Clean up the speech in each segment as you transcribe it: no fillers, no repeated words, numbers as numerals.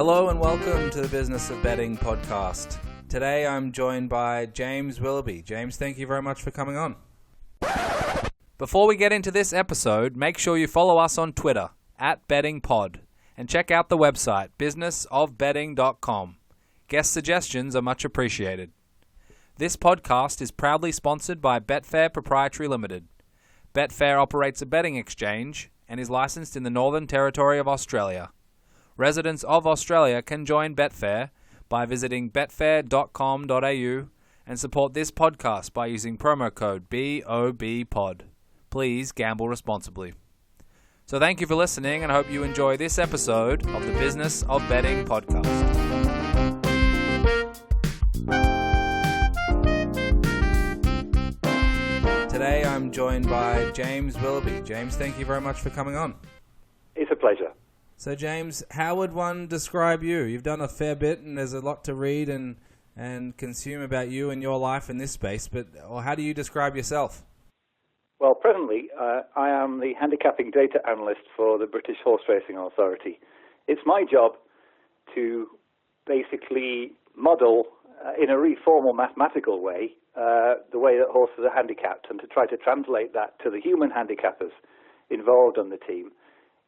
Hello and welcome to the Business of Betting podcast. Today I'm joined by James Willoughby. James, thank you very much for coming on. Before we get into this episode, make sure you follow us on Twitter @BettingPod and check out the website businessofbetting.com. Guest suggestions are much appreciated. This podcast is proudly sponsored by Betfair Proprietary Limited. Betfair operates a betting exchange and is licensed in the Northern Territory of Australia. Residents of Australia can join Betfair by visiting betfair.com.au and support this podcast by using promo code BOBPOD. Please gamble responsibly. So thank you for listening and I hope you enjoy this episode of the Business of Betting podcast. Today I'm joined by James Willoughby. James, thank you very much for coming on. It's a pleasure. So James, how would one describe you? You've done a fair bit and there's a lot to read and consume about you and your life in this space, but how do you describe yourself? Well, presently I am the handicapping data analyst for the British Horse Racing Authority. It's my job to basically model in a really formal mathematical way the way that horses are handicapped and to try to translate that to the human handicappers involved on the team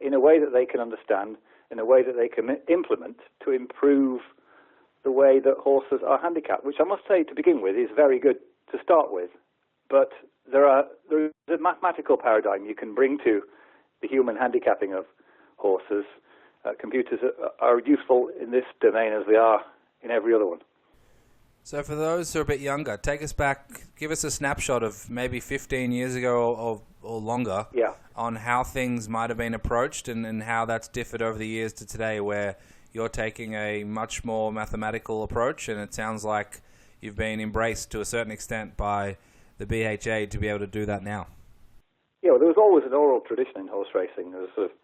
in a way that they can understand, in a way that they can implement to improve the way that horses are handicapped, which I must say to begin with is very good to start with. But there's a mathematical paradigm you can bring to the human handicapping of horses. Computers are useful in this domain as they are in every other one. So for those who are a bit younger, take us back, give us a snapshot of maybe 15 years ago or longer on how things might have been approached and how that's differed over the years to today, where you're taking a much more mathematical approach and it sounds like you've been embraced to a certain extent by the BHA to be able to do that now. Yeah, well, there was always an oral tradition in horse racing. There was sort of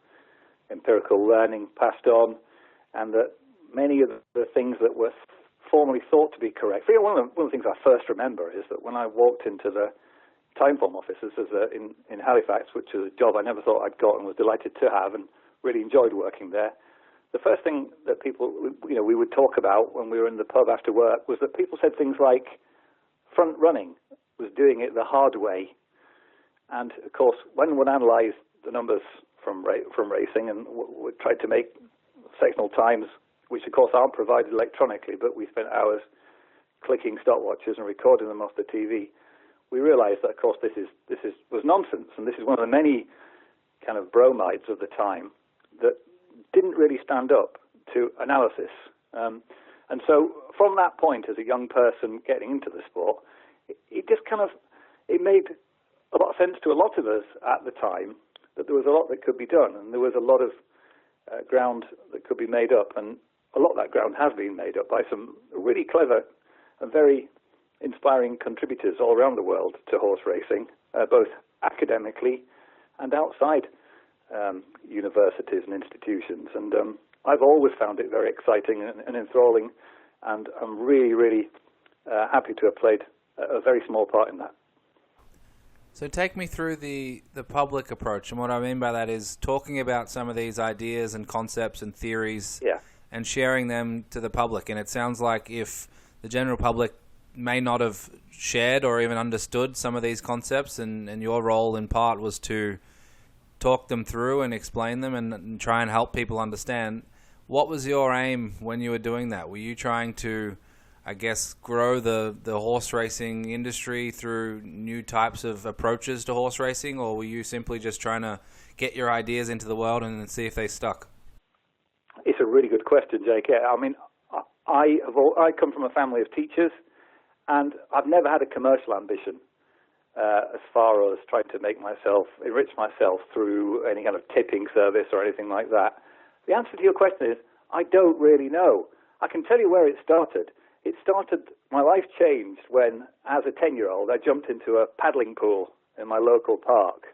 empirical learning passed on, and that many of the things that were formerly thought to be correct. One of the things I first remember is that when I walked into the Timeform offices in Halifax, which is a job I never thought I'd got and was delighted to have and really enjoyed working there, the first thing that people, we would talk about when we were in the pub after work was that people said things like front running was doing it the hard way. And, of course, when one analysed the numbers from racing and tried to make sectional times, which, of course, aren't provided electronically, but we spent hours clicking stopwatches and recording them off the TV, we realised that, of course, this was nonsense. And this is one of the many kind of bromides of the time that didn't really stand up to analysis. And so from that point, as a young person getting into the sport, it made a lot of sense to a lot of us at the time that there was a lot that could be done, and there was a lot of ground that could be made up, and a lot of that ground has been made up by some really clever and very inspiring contributors all around the world to horse racing, both academically and outside universities and institutions. And I've always found it very exciting and enthralling, and I'm really, really happy to have played a very small part in that. So take me through the public approach, and what I mean by that is talking about some of these ideas and concepts and theories and sharing them to the public. And it sounds like if the general public may not have shared or even understood some of these concepts, and your role in part was to talk them through and explain them and try and help people understand, what was your aim when you were doing that? Were you trying to, I guess, grow the horse racing industry through new types of approaches to horse racing, or were you simply just trying to get your ideas into the world and see if they stuck? It's a really good question, Jake. I mean, I come from a family of teachers, and I've never had a commercial ambition as far as trying to enrich myself through any kind of tipping service or anything like that. The answer to your question is, I don't really know. I can tell you where it started. My life changed when, as a 10-year-old, I jumped into a paddling pool in my local park,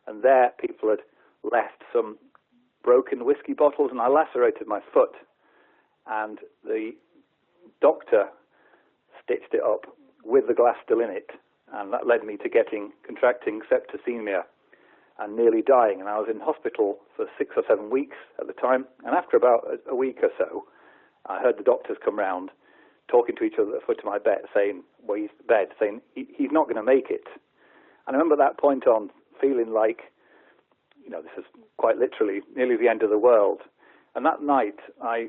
and there people had left some broken whiskey bottles, and I lacerated my foot, and the doctor stitched it up with the glass still in it, and that led me to contracting septicemia and nearly dying. And I was in hospital for 6 or 7 weeks at the time, and after about a week or so, I heard the doctors come round talking to each other at the foot of my bed, saying, he's not going to make it. And I remember at that point on feeling like, this is quite literally nearly the end of the world. And that night I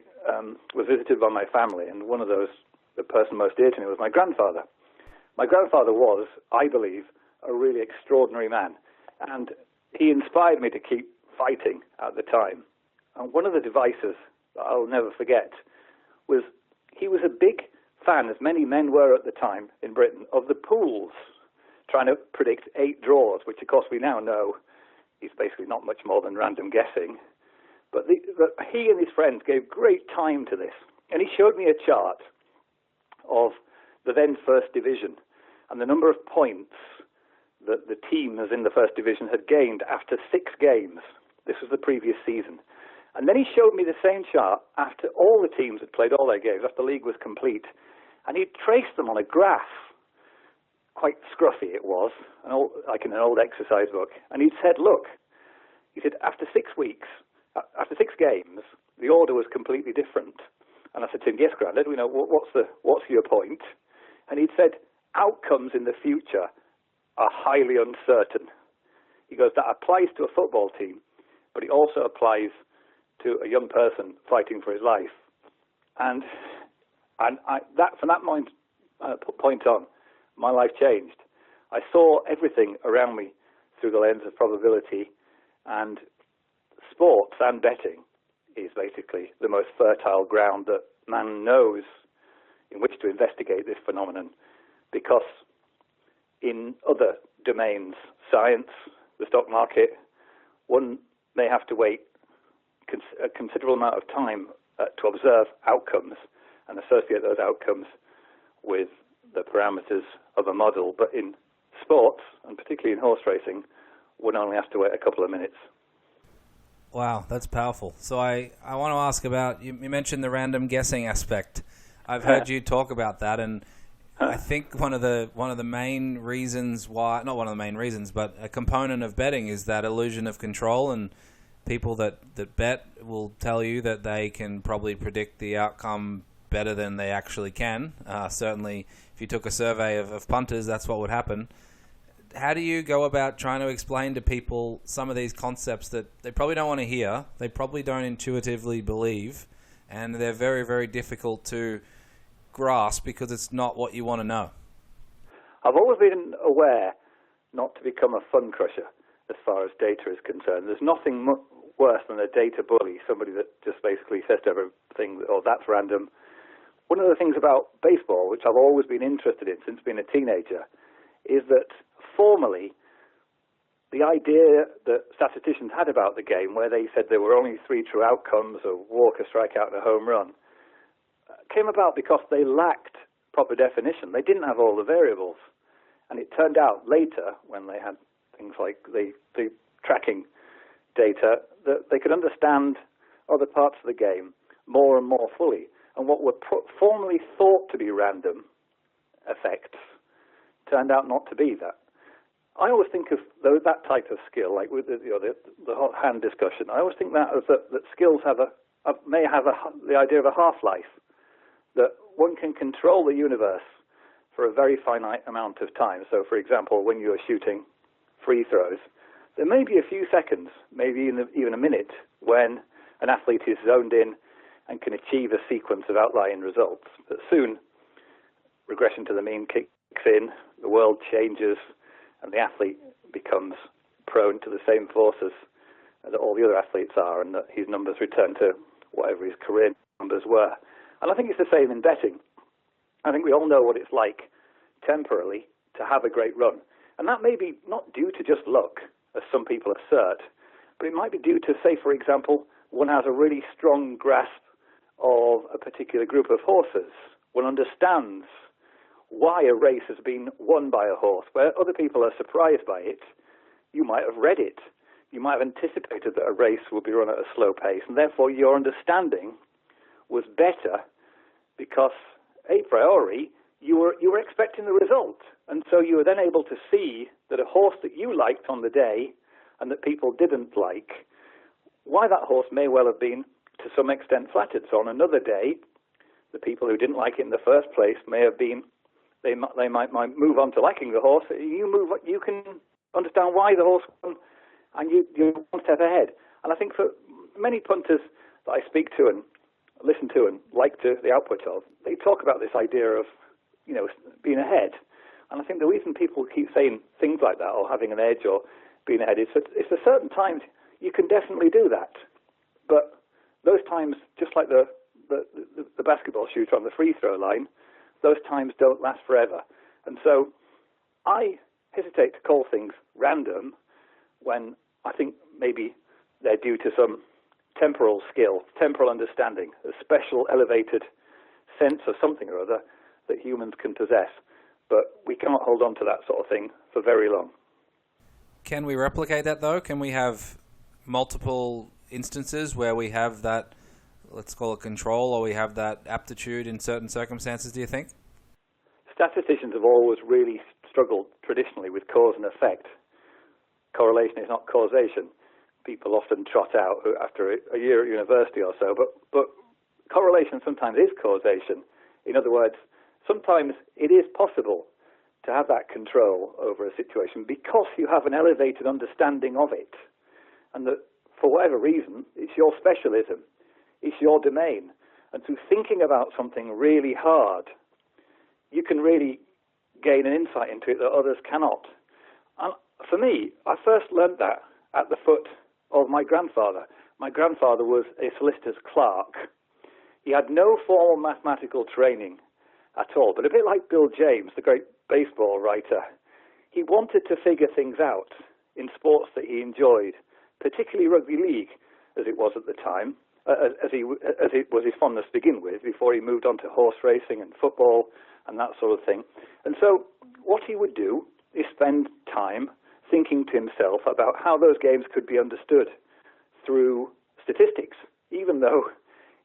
was visited by my family, and the person most dear to me was my grandfather. My grandfather was, I believe, a really extraordinary man, and he inspired me to keep fighting at the time. And one of the devices that I'll never forget was he was a big fan, as many men were at the time in Britain, of the pools, trying to predict 8 draws, which of course we now know is basically not much more than random guessing. But he and his friends gave great time to this, and he showed me a chart of the then First Division and the number of points that the teams in the First Division had gained after 6 games. This was the previous season. And then he showed me the same chart after all the teams had played all their games, after the league was complete, and he traced them on a graph. Quite scruffy it was, like in an old exercise book. And he'd said, look, after 6 weeks, after 6 games, the order was completely different. And I said to him, yes, Grandad, what's your point? And he'd said, outcomes in the future are highly uncertain. He goes, that applies to a football team, but it also applies to a young person fighting for his life. And from that point on, my life changed. I saw everything around me through the lens of probability, and sports and betting is basically the most fertile ground that man knows in which to investigate this phenomenon, because in other domains, science, the stock market, one may have to wait a considerable amount of time to observe outcomes and associate those outcomes with the parameters of a model. But in sports, and particularly in horse racing, one only has to wait a couple of minutes. Wow, that's powerful. So I want to ask about, you mentioned the random guessing aspect. I've heard you talk about that, and I think one of the main reasons why, not one of the main reasons, but a component of betting is that illusion of control, and people that bet will tell you that they can probably predict the outcome better than they actually can. Certainly, if you took a survey of punters, that's what would happen. How do you go about trying to explain to people some of these concepts that they probably don't want to hear, they probably don't intuitively believe, and they're very, very difficult to grasp because it's not what you want to know? I've always been aware not to become a fun crusher as far as data is concerned. There's nothing worse than a data bully, somebody that just basically says to everything, oh, that's random. One of the things about baseball, which I've always been interested in since being a teenager, is that formally, the idea that statisticians had about the game, where they said there were only 3 true outcomes, a walk, a strikeout, and a home run, came about because they lacked proper definition. They didn't have all the variables. And it turned out later, when they had things like the tracking data, that they could understand other parts of the game more and more fully. And what were formerly thought to be random effects turned out not to be that. I always think of that type of skill, like with the hot hand discussion. I always think that skills may have the idea of a half-life, that one can control the universe for a very finite amount of time. So, for example, when you're shooting free throws, there may be a few seconds, maybe even a minute, when an athlete is zoned in and can achieve a sequence of outlying results. But soon, regression to the mean kicks in, the world changes, and the athlete becomes prone to the same forces that all the other athletes are, and that his numbers return to whatever his career numbers were. And I think it's the same in betting. I think we all know what it's like temporarily to have a great run. And that may be not due to just luck, as some people assert, but it might be due to, say, for example, one has a really strong grasp of a particular group of horses. One understands why a race has been won by a horse. Where other people are surprised by it, you might have read it. You might have anticipated that a race would be run at a slow pace, and therefore your understanding was better because, a priori, you were expecting the result. And so you were then able to see that a horse that you liked on the day and that people didn't like, why that horse may well have been, to some extent, flattered. So on another day, the people who didn't like it in the first place may have been, they might move on to liking the horse. You can understand why the horse won, and you're one step ahead. And I think for many punters that I speak to and listen to and like the output of, they talk about this idea of, being ahead. And I think the reason people keep saying things like that, or having an edge, or being ahead, is that it's a certain times you can definitely do that. But those times, just like the basketball shooter on the free throw line, those times don't last forever. And so I hesitate to call things random when I think maybe they're due to some temporal skill, temporal understanding, a special elevated sense of something or other that humans can possess. But we cannot hold on to that sort of thing for very long. Can we replicate that, though? Can we have multiple instances where we have that, let's call it control, or we have that aptitude in certain circumstances, do you think? Statisticians have always really struggled traditionally with cause and effect. Correlation is not causation. People often trot out after a year at university or so, but correlation sometimes is causation. In other words, sometimes it is possible to have that control over a situation because you have an elevated understanding of it, and that for whatever reason, it's your specialism, it's your domain. And through thinking about something really hard, you can really gain an insight into it that others cannot. And for me, I first learned that at the foot of my grandfather. My grandfather was a solicitor's clerk. He had no formal mathematical training at all, but a bit like Bill James, the great baseball writer, he wanted to figure things out in sports that he enjoyed, particularly rugby league, as it was at the time, as it was his fondness to begin with, before he moved on to horse racing and football and that sort of thing. And so what he would do is spend time thinking to himself about how those games could be understood through statistics, even though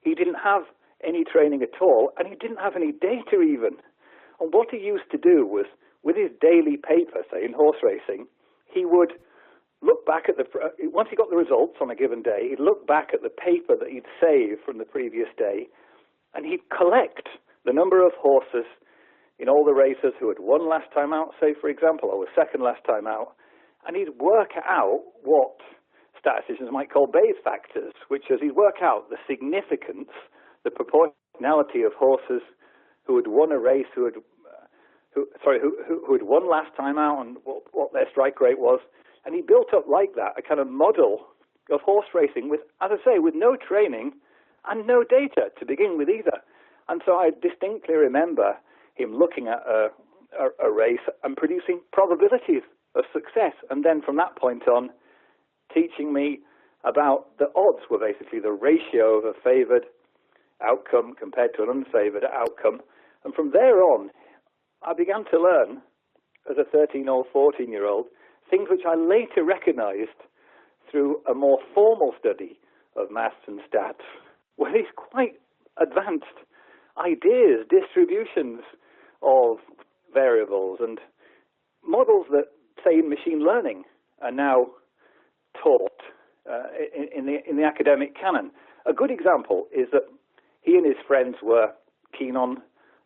he didn't have any training at all, and he didn't have any data even. And what he used to do was, with his daily paper, say in horse racing, he would look back at once he got the results on a given day, he'd look back at the paper that he'd saved from the previous day, and he'd collect the number of horses in all the racers who had won last time out, say, for example, or were second last time out, and he'd work out what statisticians might call Bayes factors, which is he'd work out the significance, the proportionality of horses who had won a race, who had won last time out, and what their strike rate was. And he built up like that a kind of model of horse racing with, as I say, with no training and no data to begin with either. And so I distinctly remember him looking at a race and producing probabilities of success. And then from that point on, teaching me about the odds were basically the ratio of a favoured outcome compared to an unfavoured outcome. And from there on, I began to learn, as a 13 or 14-year-old, things which I later recognised through a more formal study of maths and stats, where these quite advanced ideas, distributions of variables and models that, say, in machine learning are now taught in the academic canon. A good example is that he and his friends were keen on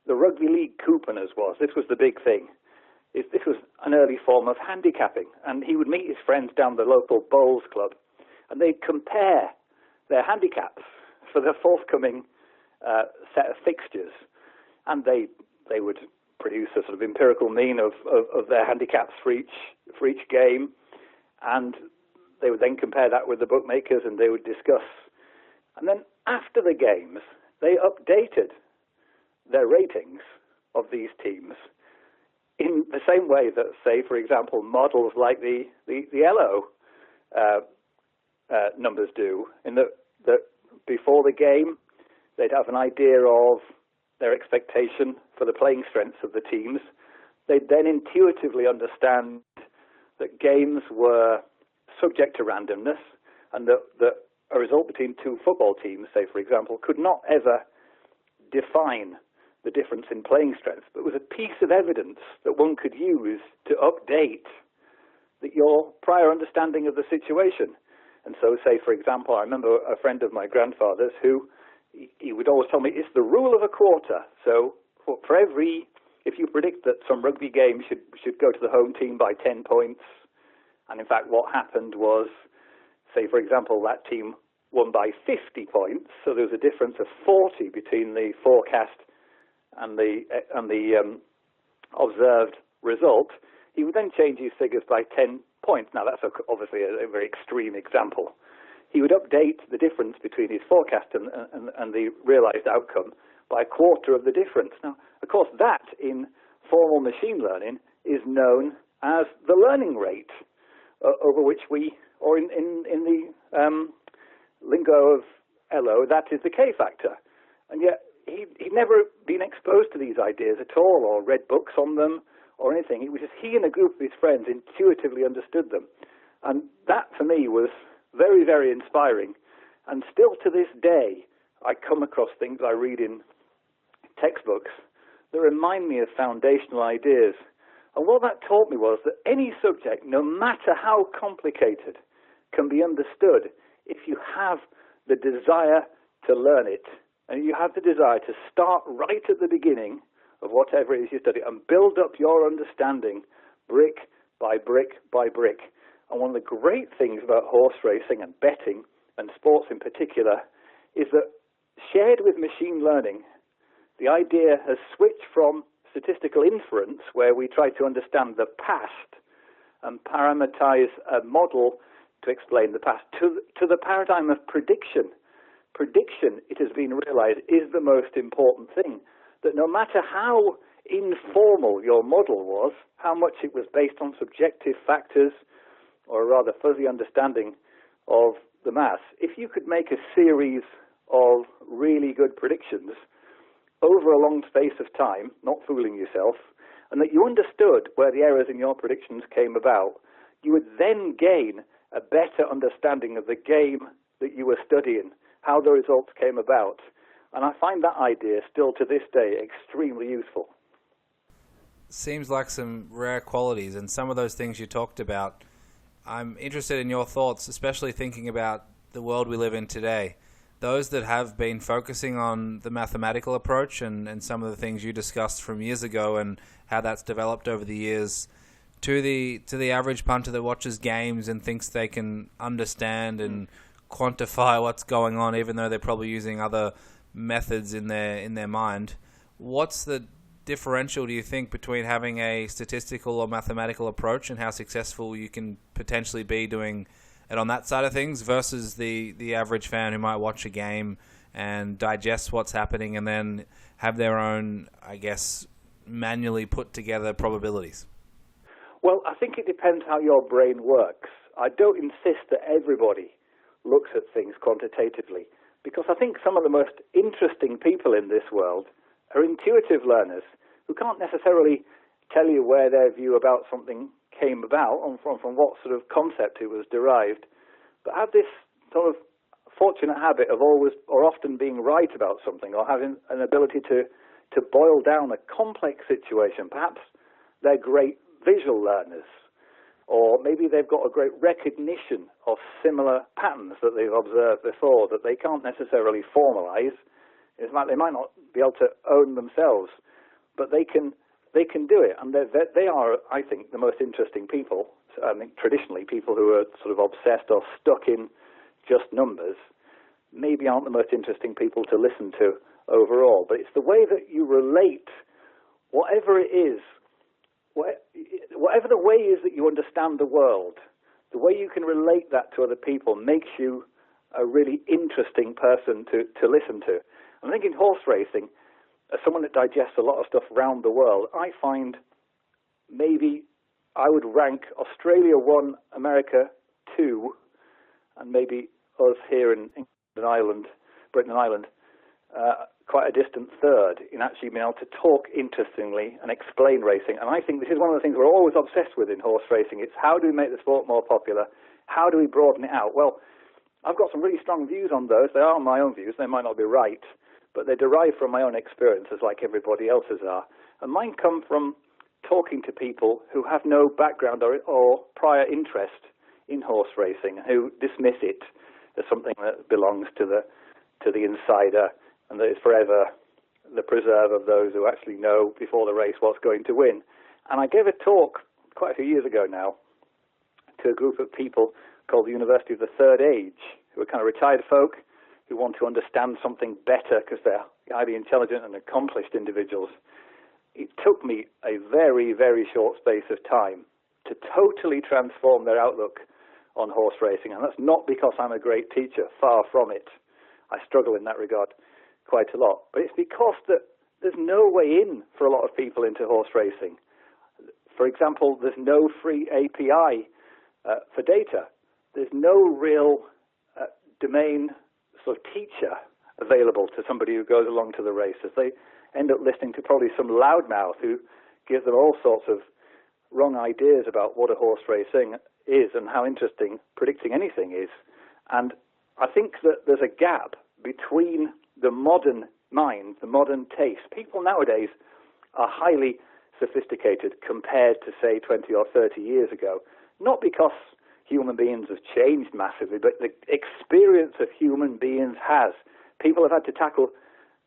the rugby league coupon, as was. This was the big thing. This was an early form of handicapping, and he would meet his friends down the local bowls club, and they'd compare their handicaps for the forthcoming set of fixtures, and they would produce a sort of empirical mean of their handicaps for each game, and they would then compare that with the bookmakers, and they would discuss. And then after the games, they updated their ratings of these teams in the same way that, say, for example, models like the ELO numbers do, in that before the game, they'd have an idea of their expectation for the playing strengths of the teams. They'd then intuitively understand that games were subject to randomness, and that a result between two football teams, say, for example, could not ever define the difference in playing strength, but was a piece of evidence that one could use to update your prior understanding of the situation. And so, say, for example, I remember a friend of my grandfather's who he would always tell me it's the rule of a quarter. So for every, if you predict that some rugby game should go to the home team by 10 points, and in fact what happened was, say for example, that team won by 50 points, so there was a difference of 40 between the forecast and the observed result, he would then change his figures by 10 points. Now that's obviously a very extreme example. He would update the difference between his forecast and the realized outcome by a quarter of the difference. Now, of course, that in formal machine learning is known as the learning rate, over which we, or in the lingo of LO, that is the K-factor. And yet he'd never been exposed to these ideas at all, or read books on them, or anything. It was just he and a group of his friends intuitively understood them. And that, for me, was very, very inspiring. And still to this day, I come across things I read in textbooks that remind me of foundational ideas. And what that taught me was that any subject, no matter how complicated, can be understood if you have the desire to learn it. And you have the desire to start right at the beginning of whatever it is you study and build up your understanding brick by brick by brick. And one of the great things about horse racing and betting, and sports in particular, is that shared with machine learning, the idea has switched from statistical inference, where we try to understand the past and parameterize a model to explain the past, to the paradigm of prediction. Prediction, it has been realized, is the most important thing. That no matter how informal your model was, how much it was based on subjective factors, or a rather fuzzy understanding of the mass, if you could make a series of really good predictions over a long space of time, not fooling yourself, and that you understood where the errors in your predictions came about, you would then gain a better understanding of the game that you were studying, how the results came about. And I find that idea still to this day extremely useful. Seems like some rare qualities, and some of those things you talked about, I'm interested in your thoughts, especially thinking about the world we live in today. Those that have been focusing on the mathematical approach and some of the things you discussed from years ago and how that's developed over the years, to the average punter that watches games and thinks they can understand and quantify what's going on, even though they're probably using other methods in their mind. What's the differential, do you think, between having a statistical or mathematical approach and how successful you can potentially be doing it on that side of things versus the average fan who might watch a game and digest what's happening and then have their own, I guess, manually put together probabilities? Well, I think it depends how your brain works. I don't insist that everybody looks at things quantitatively, because I think some of the most interesting people in this world are intuitive learners who can't necessarily tell you where their view about something came about and from what sort of concept it was derived, but have this sort of fortunate habit of always or often being right about something, or having an ability to boil down a complex situation. Perhaps they're great visual learners, or maybe they've got a great recognition of similar patterns that they've observed before that they can't necessarily formalize. In fact, they might not be able to own themselves, but they can do it. And they are, I think, the most interesting people. I think traditionally people who are sort of obsessed or stuck in just numbers maybe aren't the most interesting people to listen to overall. But it's the way that you relate, whatever it is, whatever the way is that you understand the world, the way you can relate that to other people makes you a really interesting person to listen to. I think in horse racing, as someone that digests a lot of stuff around the world, I find maybe I would rank Australia 1, America 2, and maybe us here in England and Ireland, Britain and Ireland, quite a distant third in actually being able to talk interestingly and explain racing. And I think this is one of the things we're always obsessed with in horse racing. It's how do we make the sport more popular? How do we broaden it out? Well, I've got some really strong views on those. They are my own views. They might not be right, but they derive from my own experiences like everybody else's are. And mine come from talking to people who have no background or prior interest in horse racing, who dismiss it as something that belongs to the insider and that it's forever the preserve of those who actually know before the race what's going to win. And I gave a talk quite a few years ago now to a group of people called the University of the Third Age, who are kind of retired folk who want to understand something better because they're highly intelligent and accomplished individuals. It took me a very, very short space of time to totally transform their outlook on horse racing. And that's not because I'm a great teacher, far from it. I struggle in that regard quite a lot. But it's because that there's no way in for a lot of people into horse racing. For example, there's no free API for data. There's no real domain sort of teacher available to somebody who goes along to the races. They end up listening to probably some loudmouth who gives them all sorts of wrong ideas about what a horse racing is and how interesting predicting anything is. And I think that there's a gap between the modern mind, the modern taste. People nowadays are highly sophisticated compared to, say, 20 or 30 years ago, not because human beings have changed massively, but the experience of human beings has. People have had to tackle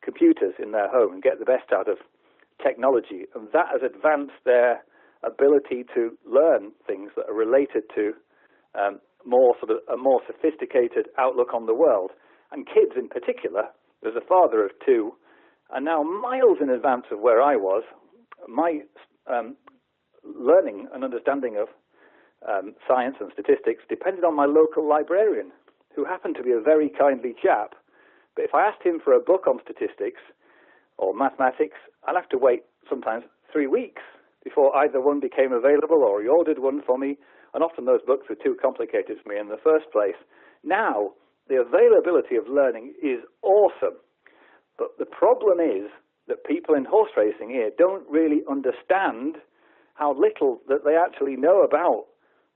computers in their home and get the best out of technology, and that has advanced their ability to learn things that are related to a more sophisticated outlook on the world. And kids in particular, as a father of two, are now miles in advance of where I was. My learning and understanding of science and statistics depended on my local librarian, who happened to be a very kindly chap. But if I asked him for a book on statistics or mathematics, I'd have to wait sometimes 3 weeks before either one became available or he ordered one for me, and often those books were too complicated for me in the first place. Now, the availability of learning is awesome, but the problem is that people in horse racing here don't really understand how little that they actually know about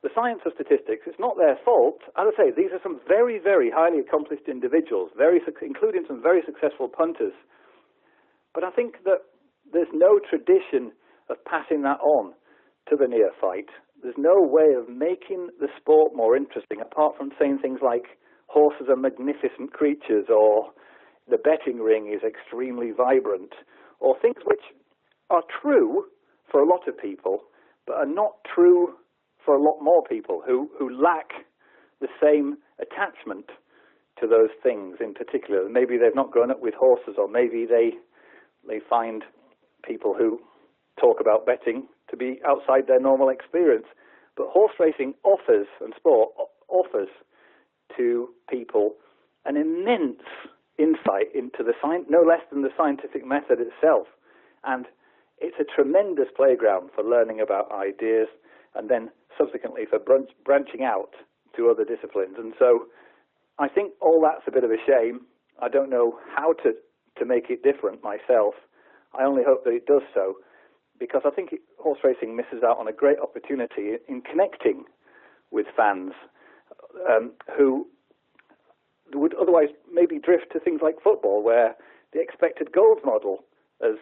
the science of statistics. It's not their fault. As I say, these are some very, very highly accomplished individuals, including some very successful punters. But I think that there's no tradition of passing that on to the neophyte. There's no way of making the sport more interesting, apart from saying things like horses are magnificent creatures, or the betting ring is extremely vibrant, or things which are true for a lot of people, but are not true for a lot more people who lack the same attachment to those things in particular. Maybe they've not grown up with horses, or maybe they find people who talk about betting to be outside their normal experience. But horse racing offers, and sport offers to people, an immense insight into the science, no less than the scientific method itself. And it's a tremendous playground for learning about ideas, and then subsequently for branching out to other disciplines. And so I think all that's a bit of a shame. I don't know how to make it different myself. I only hope that it does so, because I think horse racing misses out on a great opportunity in connecting with fans who would otherwise maybe drift to things like football, where the expected goals model has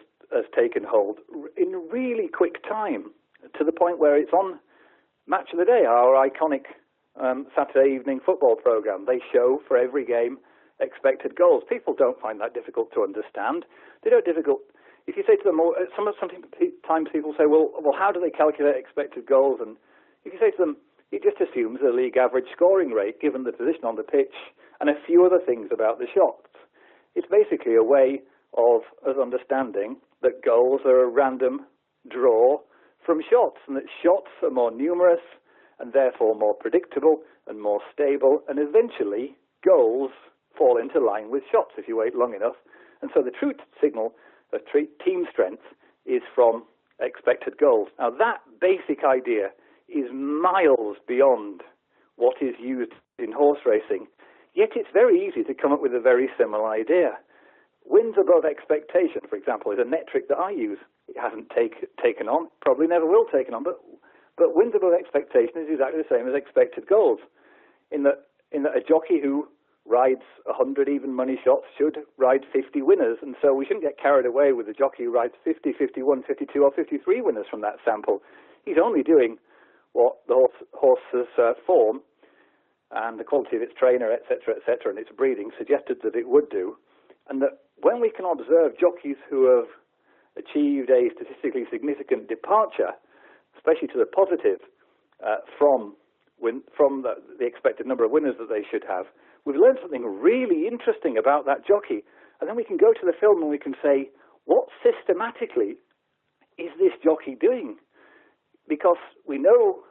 taken hold in really quick time, to the point where it's on Match of the Day, our iconic Saturday evening football program. They show for every game expected goals. People don't find that difficult to understand. They don't difficult. If you say to them, sometimes people say, well, how do they calculate expected goals? And if you say to them, it just assumes the league average scoring rate given the position on the pitch and a few other things about the shots. It's basically a way of us understanding that goals are a random draw from shots, and that shots are more numerous and therefore more predictable and more stable, and eventually goals fall into line with shots if you wait long enough. And so the true signal of team strength is from expected goals. Now that basic idea is miles beyond what is used in horse racing, yet it's very easy to come up with a very similar idea. Wins above expectation, for example, is a metric that I use. It hasn't taken on, probably never will take on, but wins above expectation is exactly the same as expected goals, in that a jockey who rides 100 even money shots should ride 50 winners, and so we shouldn't get carried away with the jockey who rides 50, 51, 52 or 53 winners from that sample. He's only doing what the horse's form and the quality of its trainer, etc., and its breeding suggested that it would do, and that when we can observe jockeys who have achieved a statistically significant departure, especially to the positive, from the expected number of winners that they should have, we've learned something really interesting about that jockey. And then we can go to the film and we can say, what systematically is this jockey doing? Because we know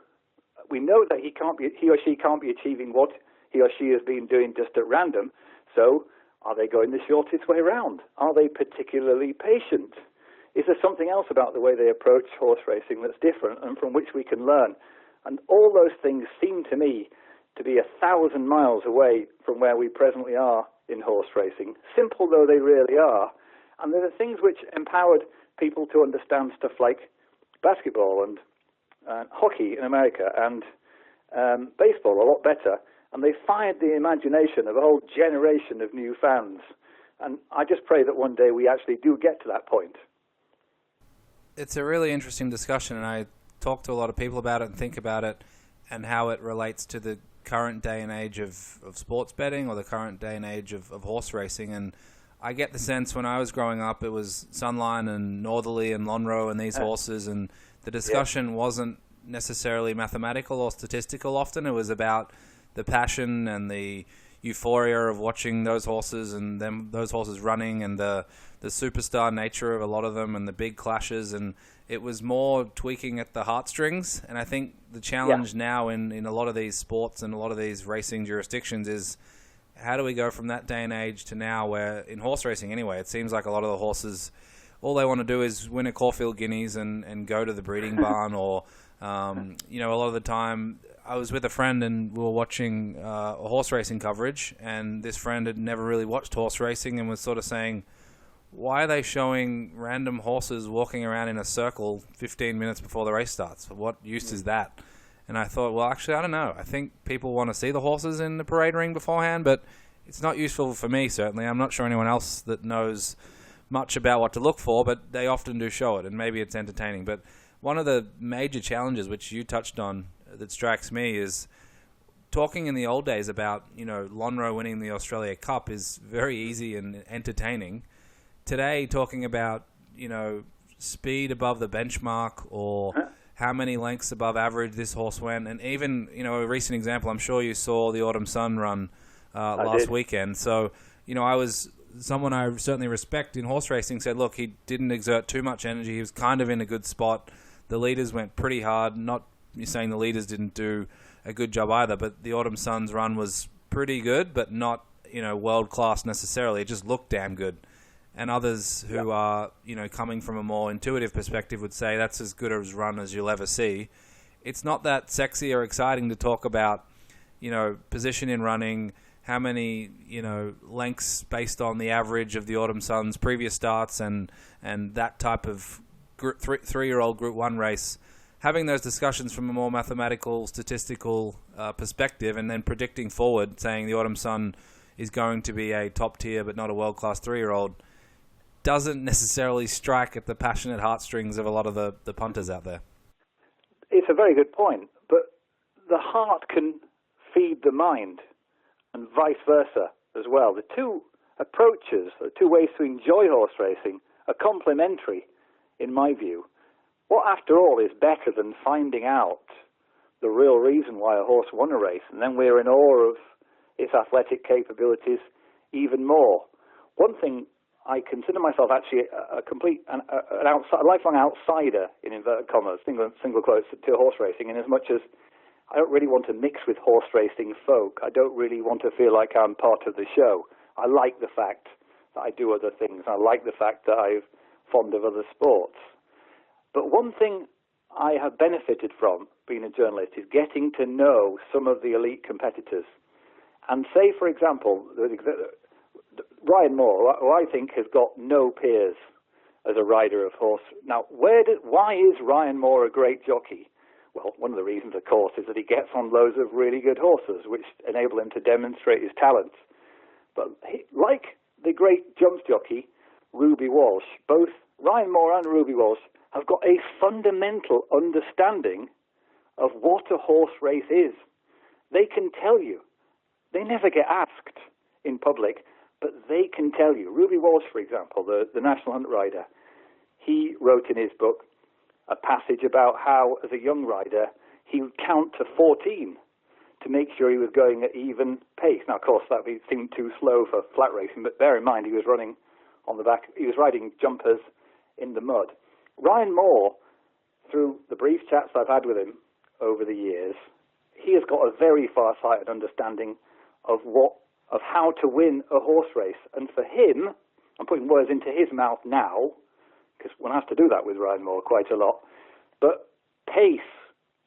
that he or she can't be achieving what he or she has been doing just at random. So are they going the shortest way round? Are they particularly patient? Is there something else about the way they approach horse racing that's different and from which we can learn? And all those things seem to me to be 1,000 miles away from where we presently are in horse racing, simple though they really are. And there are things which empowered people to understand stuff like basketball and hockey in America and baseball a lot better. And they fired the imagination of a whole generation of new fans. And I just pray that one day we actually do get to that point. It's a really interesting discussion, and I talk to a lot of people about it and think about it and how it relates to the current day and age of sports betting or the current day and age of horse racing. And I get the sense when I was growing up, it was Sunline and Northerly and Lonhro and these horses, and the discussion wasn't necessarily mathematical or statistical often. It was about the passion and the euphoria of watching those horses and those horses running and the superstar nature of a lot of them and the big clashes, and it was more tweaking at the heartstrings. And I think the challenge now in a lot of these sports and a lot of these racing jurisdictions is how do we go from that day and age to now where, in horse racing anyway, it seems like a lot of the horses, all they want to do is win a Caulfield Guineas and go to the breeding barn or, a lot of the time I was with a friend and we were watching a horse racing coverage, and this friend had never really watched horse racing and was sort of saying, why are they showing random horses walking around in a circle 15 minutes before the race starts? What use is that? And I thought, well, actually, I don't know. I think people want to see the horses in the parade ring beforehand, but it's not useful for me, certainly. I'm not sure anyone else that knows much about what to look for, but they often do show it, and maybe it's entertaining. But one of the major challenges, which you touched on, that strikes me is talking in the old days about, Lonhro winning the Australia Cup is very easy and entertaining. Today, talking about, speed above the benchmark or how many lengths above average this horse went, and even, a recent example, I'm sure you saw the Autumn Sun run last weekend. So, someone I certainly respect in horse racing said, look, he didn't exert too much energy. He was kind of in a good spot. The leaders went pretty hard. Not saying the leaders didn't do a good job either, but the Autumn Sun's run was pretty good, but not, world class necessarily. It just looked damn good. And others who are, coming from a more intuitive perspective would say that's as good a run as you'll ever see. It's not that sexy or exciting to talk about, position in running, how many, lengths based on the average of the Autumn Sun's previous starts and that type of three-year-old Group 1 race. Having those discussions from a more mathematical, statistical perspective, and then predicting forward, saying the Autumn Sun is going to be a top tier but not a world-class 3-year-old, doesn't necessarily strike at the passionate heartstrings of a lot of the punters out there. It's a very good point, but the heart can feed the mind, and vice versa as well. The two approaches, the two ways to enjoy horse racing, are complementary, in my view. What, after all, is better than finding out the real reason why a horse won a race, and then we're in awe of its athletic capabilities even more? One thing, I consider myself actually a lifelong outsider, in inverted commas, single quotes, to horse racing, in as much as I don't really want to mix with horse racing folk. I don't really want to feel like I'm part of the show. I like the fact that I do other things. I like the fact that I'm fond of other sports. But one thing I have benefited from being a journalist is getting to know some of the elite competitors. And say, for example, Ryan Moore, who I think has got no peers as a rider of horse. Now, why is Ryan Moore a great jockey? Well, one of the reasons, of course, is that he gets on loads of really good horses, which enable him to demonstrate his talents. But like the great jumps jockey, Ruby Walsh, both Ryan Moore and Ruby Walsh have got a fundamental understanding of what a horse race is. They can tell you. They never get asked in public, but they can tell you. Ruby Walsh, for example, the National Hunt rider, he wrote in his book a passage about how, as a young rider, he would count to 14 to make sure he was going at even pace. Now, of course, that seemed too slow for flat racing, but bear in mind he was running on the back, he was riding jumpers in the mud. Ryan Moore, through the brief chats I've had with him over the years, he has got a very far-sighted understanding of how to win a horse race. And for him, I'm putting words into his mouth now, because one has to do that with Ryan Moore quite a lot, but pace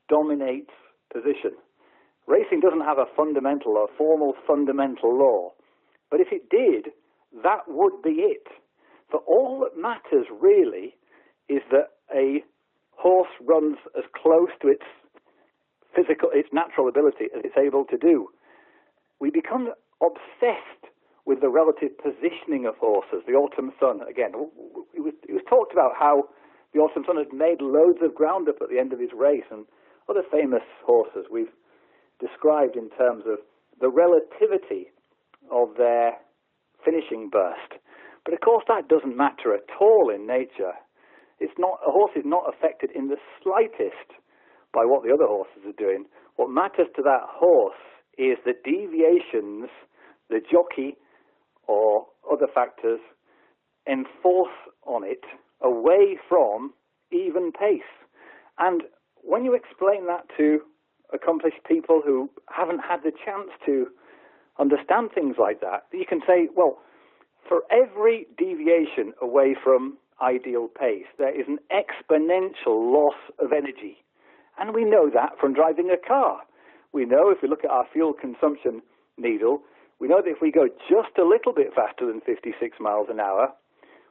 dominates position. Racing doesn't have a formal fundamental law, but if it did, that would be it. For all that matters really is that a horse runs as close to its natural ability as it's able to do. We become obsessed with the relative positioning of horses. The Autumn Sun, again, it was talked about how the Autumn Sun had made loads of ground up at the end of his race, and other famous horses we've described in terms of the relativity of their finishing burst. But of course that doesn't matter at all in nature. A horse is not affected in the slightest by what the other horses are doing. What matters to that horse is the deviations the jockey or other factors enforce on it away from even pace. And when you explain that to accomplished people who haven't had the chance to understand things like that, you can say, well, for every deviation away from ideal pace, there is an exponential loss of energy. And we know that from driving a car. We know, if we look at our fuel consumption needle, we know that if we go just a little bit faster than 56 miles an hour,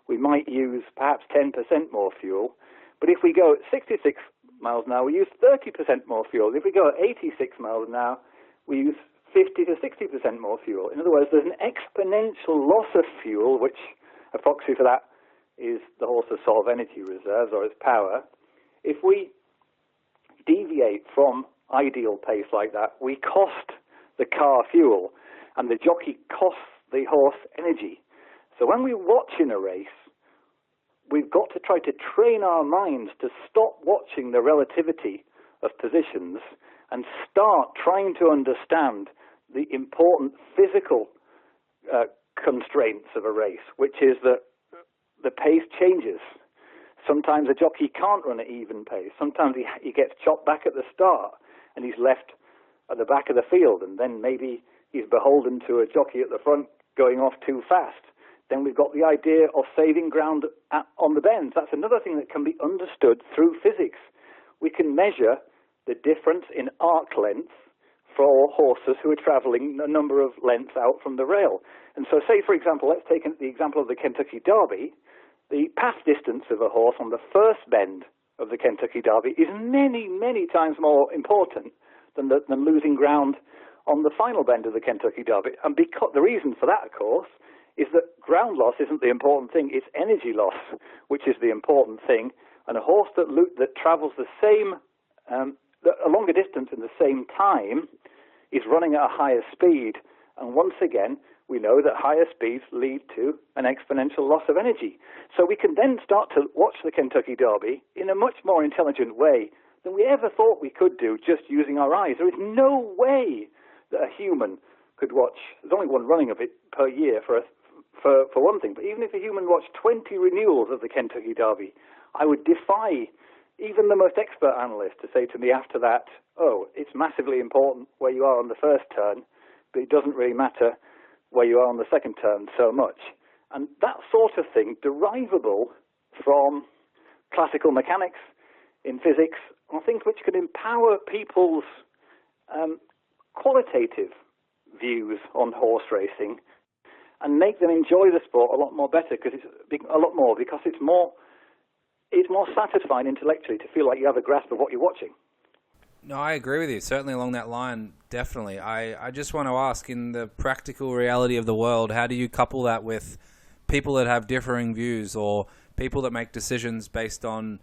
we might use perhaps 10% more fuel. But if we go at 66 miles an hour, we use 30% more fuel. If we go at 86 miles an hour, we use 50 to 60% more fuel. In other words, there's an exponential loss of fuel, which a proxy for that is the horse's sort of energy reserves or its power. If we deviate from ideal pace like that, we cost the car fuel, and the jockey costs the horse energy. So when we watch in a race, we've got to try to train our minds to stop watching the relativity of positions and start trying to understand the important physical constraints of a race, which is that the pace changes. Sometimes a jockey can't run at even pace. Sometimes he gets chopped back at the start and he's left at the back of the field, and then maybe he's beholden to a jockey at the front going off too fast. Then we've got the idea of saving ground on the bends. That's another thing that can be understood through physics. We can measure the difference in arc length for horses who are travelling a number of lengths out from the rail. And so say, for example, let's take the example of the Kentucky Derby. The pass distance of a horse on the first bend of the Kentucky Derby is many, many times more important than losing ground on the final bend of the Kentucky Derby. And the reason for that, of course, is that ground loss isn't the important thing, it's energy loss, which is the important thing. And a horse that travels the same, a longer distance in the same time is running at a higher speed. And once again, we know that higher speeds lead to an exponential loss of energy. So we can then start to watch the Kentucky Derby in a much more intelligent way than we ever thought we could do just using our eyes. There is no way that a human could watch. There's only one running of it per year for one thing. But even if a human watched 20 renewals of the Kentucky Derby, I would defy even the most expert analyst to say to me after that, oh, it's massively important where you are on the first turn, but it doesn't really matter where you are on the second turn so much. And that sort of thing, derivable from classical mechanics in physics, are things which can empower people's qualitative views on horse racing and make them enjoy the sport a lot more better, because it's more satisfying intellectually to feel like you have a grasp of what you're watching. No, I agree with you. Certainly along that line, definitely. I just want to ask, in the practical reality of the world, how do you couple that with people that have differing views or people that make decisions based on,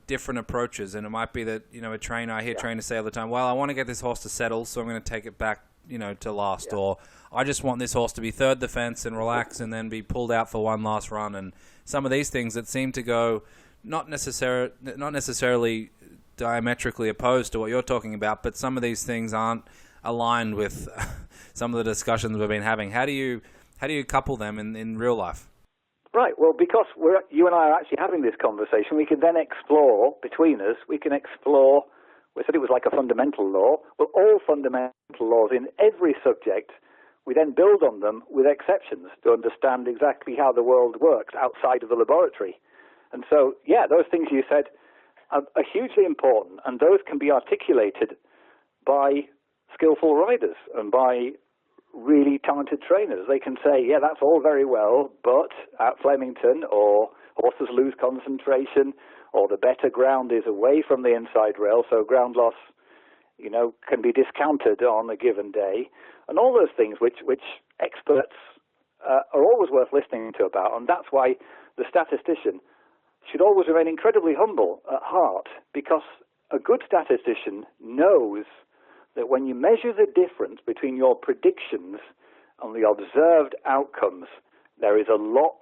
different approaches? And it might be that, I hear trainers say all the time, well, I want to get this horse to settle, so I'm going to take it back, to last, or I just want this horse to be third defense and relax and then be pulled out for one last run. And some of these things that seem to go not necessarily diametrically opposed to what you're talking about, but some of these things aren't aligned with some of the discussions we've been having. How do you couple them in real life? Right. Well, because you and I are actually having this conversation, we can then explore between us. We can explore. We said it was like a fundamental law. Well, all fundamental laws in every subject, we then build on them with exceptions to understand exactly how the world works outside of the laboratory. And so, those things you said are hugely important, and those can be articulated by skillful riders and by really talented trainers. They can say, that's all very well, but at Flemington, or horses lose concentration, or the better ground is away from the inside rail, so ground loss, can be discounted on a given day, and all those things which experts are always worth listening to about. And that's why the statistician should always remain incredibly humble at heart, because a good statistician knows that when you measure the difference between your predictions and the observed outcomes, there is a lot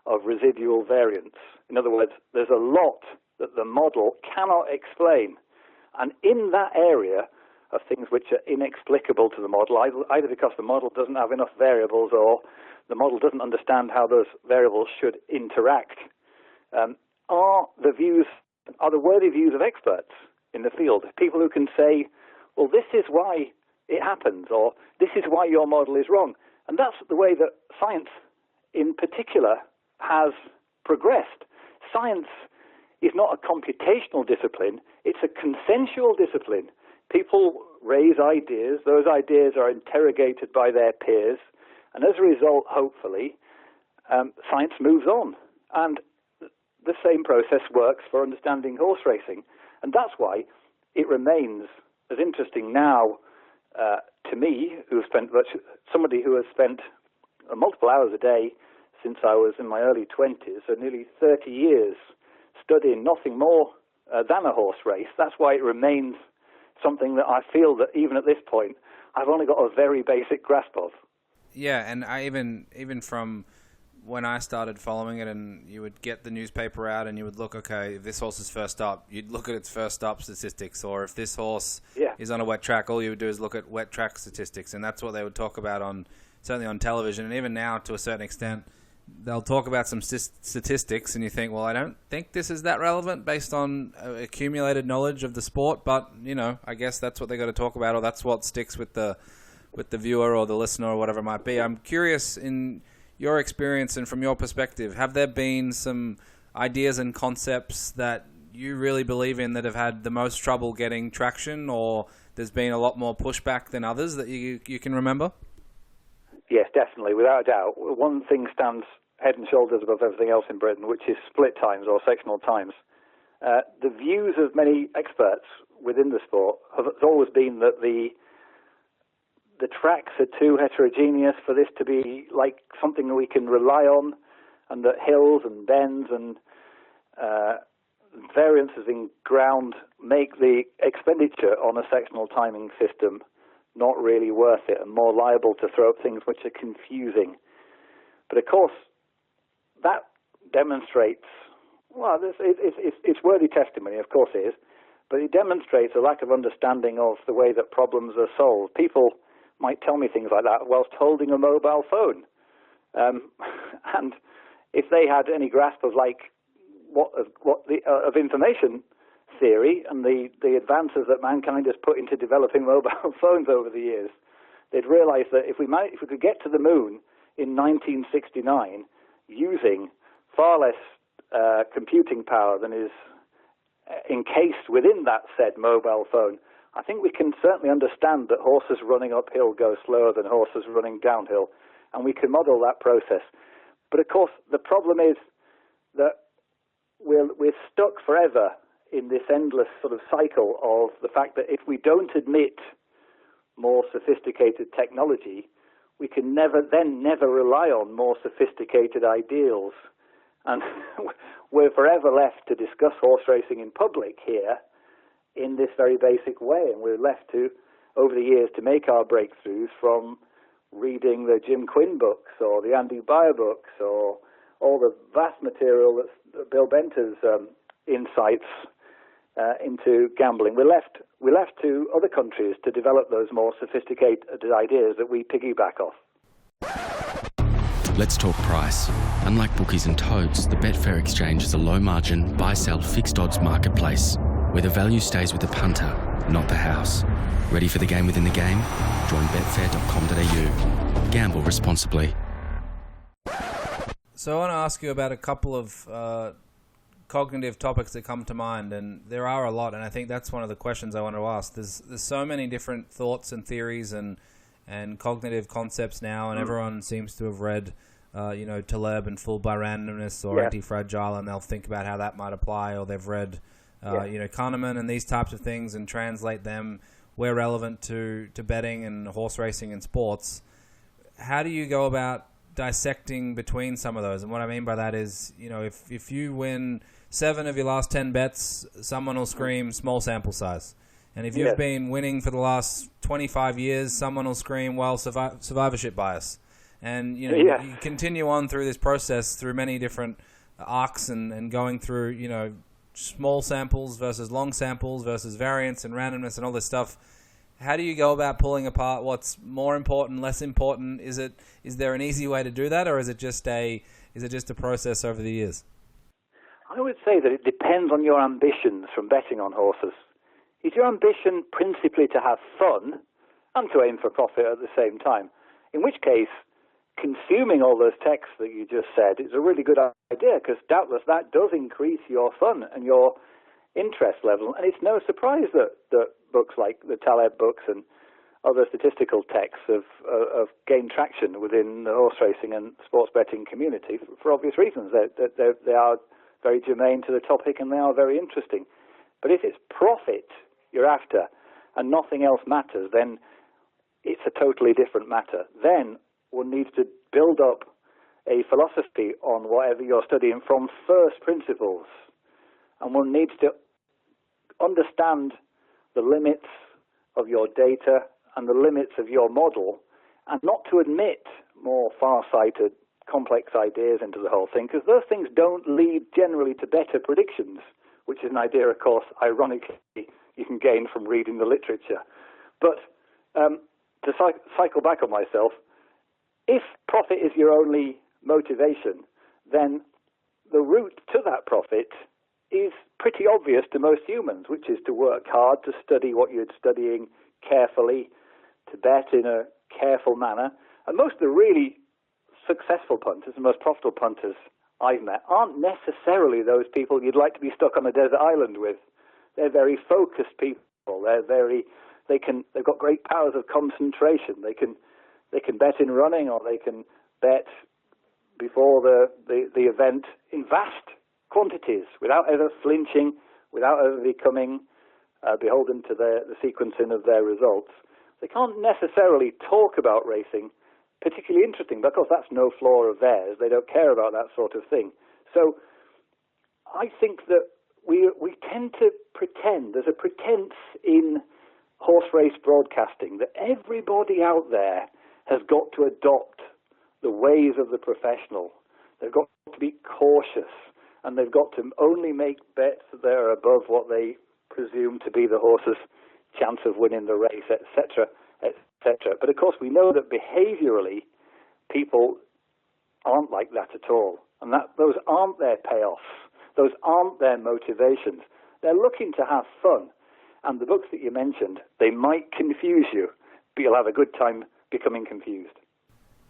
of residual variance. In other words, there's a lot that the model cannot explain. And in that area of things which are inexplicable to the model, either because the model doesn't have enough variables or the model doesn't understand how those variables should interact, are the worthy views of experts in the field, people who can say, well, this is why it happens, or this is why your model is wrong. And that's the way that science in particular has progressed. Science is not a computational discipline, it's a consensual discipline. People raise ideas, those ideas are interrogated by their peers, and as a result, hopefully, science moves on. And the same process works for understanding horse racing. And that's why it remains as interesting now to me, somebody who has spent multiple hours a day since I was in my early 20s, so nearly 30 years studying nothing more than a horse race. That's why it remains something that I feel that even at this point, I've only got a very basic grasp of. Yeah, and I even from when I started following it, and you would get the newspaper out and you would look, okay, if this horse is first up, you'd look at its first up statistics, or if this horse is on a wet track, all you would do is look at wet track statistics, and that's what they would talk about certainly on television, and even now to a certain extent, they'll talk about some statistics, and you think, well, I don't think this is that relevant based on accumulated knowledge of the sport, but, I guess that's what they got to talk about, or that's what sticks with the viewer or the listener or whatever it might be. I'm curious, in your experience and from your perspective, have there been some ideas and concepts that you really believe in that have had the most trouble getting traction, or there's been a lot more pushback than others that you can remember? Yes, definitely, without a doubt. One thing stands head and shoulders above everything else in Britain, which is split times or sectional times. The views of many experts within the sport has always been that the tracks are too heterogeneous for this to be like something that we can rely on, and that hills and bends and variances in ground make the expenditure on a sectional timing system not really worth it, and more liable to throw up things which are confusing. But of course, that demonstrates, it's worthy testimony, of course it is, but it demonstrates a lack of understanding of the way that problems are solved. People might tell me things like that whilst holding a mobile phone. And if they had any grasp of of information theory and the advances that mankind has put into developing mobile phones over the years, they'd realize that if we could get to the moon in 1969 using far less computing power than is encased within that said mobile phone, I think we can certainly understand that horses running uphill go slower than horses running downhill, and we can model that process. But of course, the problem is that we're stuck forever in this endless sort of cycle of the fact that if we don't admit more sophisticated technology, we can never rely on more sophisticated ideals. And we're forever left to discuss horse racing in public here in this very basic way, and we're left to over the years to make our breakthroughs from reading the Jim Quinn books or the Andy Beyer books or all the vast material that's Bill Benter's insights into gambling. We're left to other countries to develop those more sophisticated ideas that we piggyback off. Let's talk price. Unlike bookies and totes, the Betfair exchange is a low-margin, buy-sell, fixed-odds marketplace where the value stays with the punter, not the house. Ready for the game within the game? Join betfair.com.au. Gamble responsibly. So I want to ask you about a couple of cognitive topics that come to mind, and there are a lot, and I think that's one of the questions I want to ask. There's so many different thoughts and theories and cognitive concepts now, and everyone seems to have read, Taleb and Fooled by Randomness or Anti-Fragile, and they'll think about how that might apply, or they've read, Kahneman and these types of things and translate them where relevant to betting and horse racing and sports. How do you go about dissecting between some of those? And what I mean by that is, if you win 7 of your last 10 bets, someone will scream small sample size. And if you've been winning for the last 25 years, someone will scream, well, survivorship bias. And, you continue on through this process through many different arcs and going through, small samples versus long samples versus variance and randomness and all this stuff. How do you go about pulling apart what's more important, less important? Is there an easy way to do that, or is it just a process over the years? I would say that it depends on your ambitions from betting on horses. Is your ambition principally to have fun and to aim for profit at the same time? In which case, consuming all those texts that you just said is a really good idea, because doubtless that does increase your fun and your interest level. And it's no surprise that books like the Taleb books and other statistical texts have gained traction within the horse racing and sports betting community for obvious reasons. They are very germane to the topic and they are very interesting. But if it's profit you're after and nothing else matters, then it's a totally different matter. Then one needs to build up a philosophy on whatever you're studying from first principles. And one needs to understand the limits of your data and the limits of your model, and not to admit more far-sighted, complex ideas into the whole thing, because those things don't lead generally to better predictions, which is an idea, of course, ironically, you can gain from reading the literature. But to cycle back on myself, if profit is your only motivation, then the route to that profit is pretty obvious to most humans, which is to work hard, to study what you're studying carefully, to bet in a careful manner. And most of the really successful punters, the most profitable punters I've met, aren't necessarily those people you'd like to be stuck on a desert island with. They're very focused people. They've got great powers of concentration. They can bet in running, or they can bet before the event in vast quantities without ever flinching, without ever becoming beholden to the sequencing of their results. They can't necessarily talk about racing particularly interesting, because that's no flaw of theirs. They don't care about that sort of thing. So I think that we tend to pretend, there's a pretense in horse race broadcasting that everybody out there has got to adopt the ways of the professional. They've got to be cautious, and they've got to only make bets that are above what they presume to be the horse's chance of winning the race, etc., etc. But of course, we know that behaviorally, people aren't like that at all, and that those aren't their payoffs. Those aren't their motivations. They're looking to have fun, and the books that you mentioned, they might confuse you, but you'll have a good time becoming confused.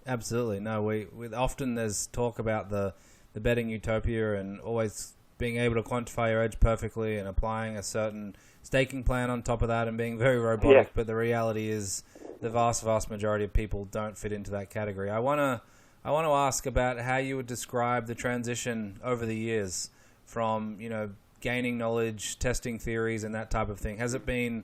Absolutely. No, we often there's talk about the betting utopia and always being able to quantify your edge perfectly and applying a certain staking plan on top of that and being very robotic. But the reality is the vast majority of people don't fit into that category. I want to ask about how you would describe the transition over the years from, gaining knowledge, testing theories and that type of thing. Has it been,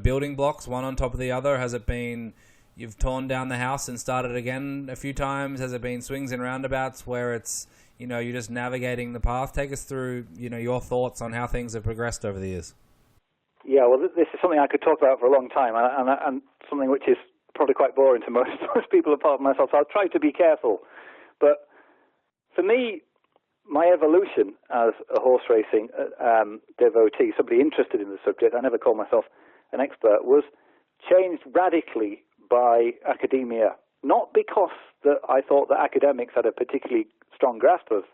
building blocks one on top of the other? Has it been you've torn down the house and started again a few times? Has it been swings and roundabouts where it's, you're just navigating the path? Take us through, your thoughts on how things have progressed over the years. Yeah, well, this is something I could talk about for a long time, and something which is probably quite boring to most people apart from myself, so I'll try to be careful. But for me, my evolution as a horse racing devotee, somebody interested in the subject, I never called myself an expert, was changed radically by academia. Not because that I thought that academics had a particularly strong grasp of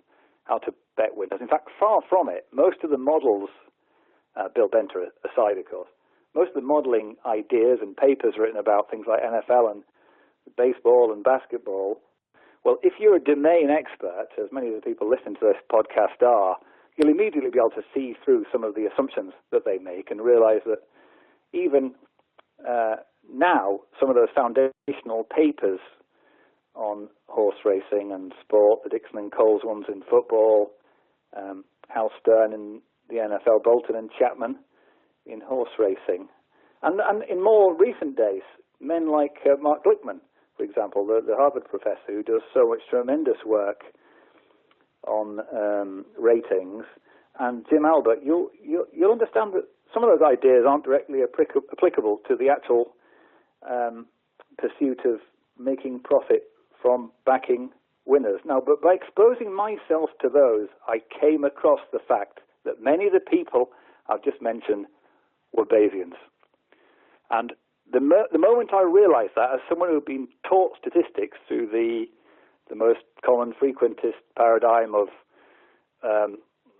how to bet winners. In fact, far from it. Most of the models, Bill Benter aside, of course, most of the modeling ideas and papers written about things like NFL and baseball and basketball, well, if you're a domain expert, as many of the people listening to this podcast are, you'll immediately be able to see through some of the assumptions that they make and realize that even now, some of those foundational papers on horse racing and sport, the Dixon and Coles ones in football, Hal Stern in the NFL, Bolton and Chapman in horse racing, and in more recent days, men like Mark Glickman, for example, the Harvard professor who does so much tremendous work on ratings, and Jim Albert, you'll understand that some of those ideas aren't directly applicable to the actual pursuit of making profit from backing winners. Now, but by exposing myself to those, I came across the fact that many of the people I've just mentioned were Bayesians. And the moment I realized that, as someone who had been taught statistics through the most common frequentist paradigm of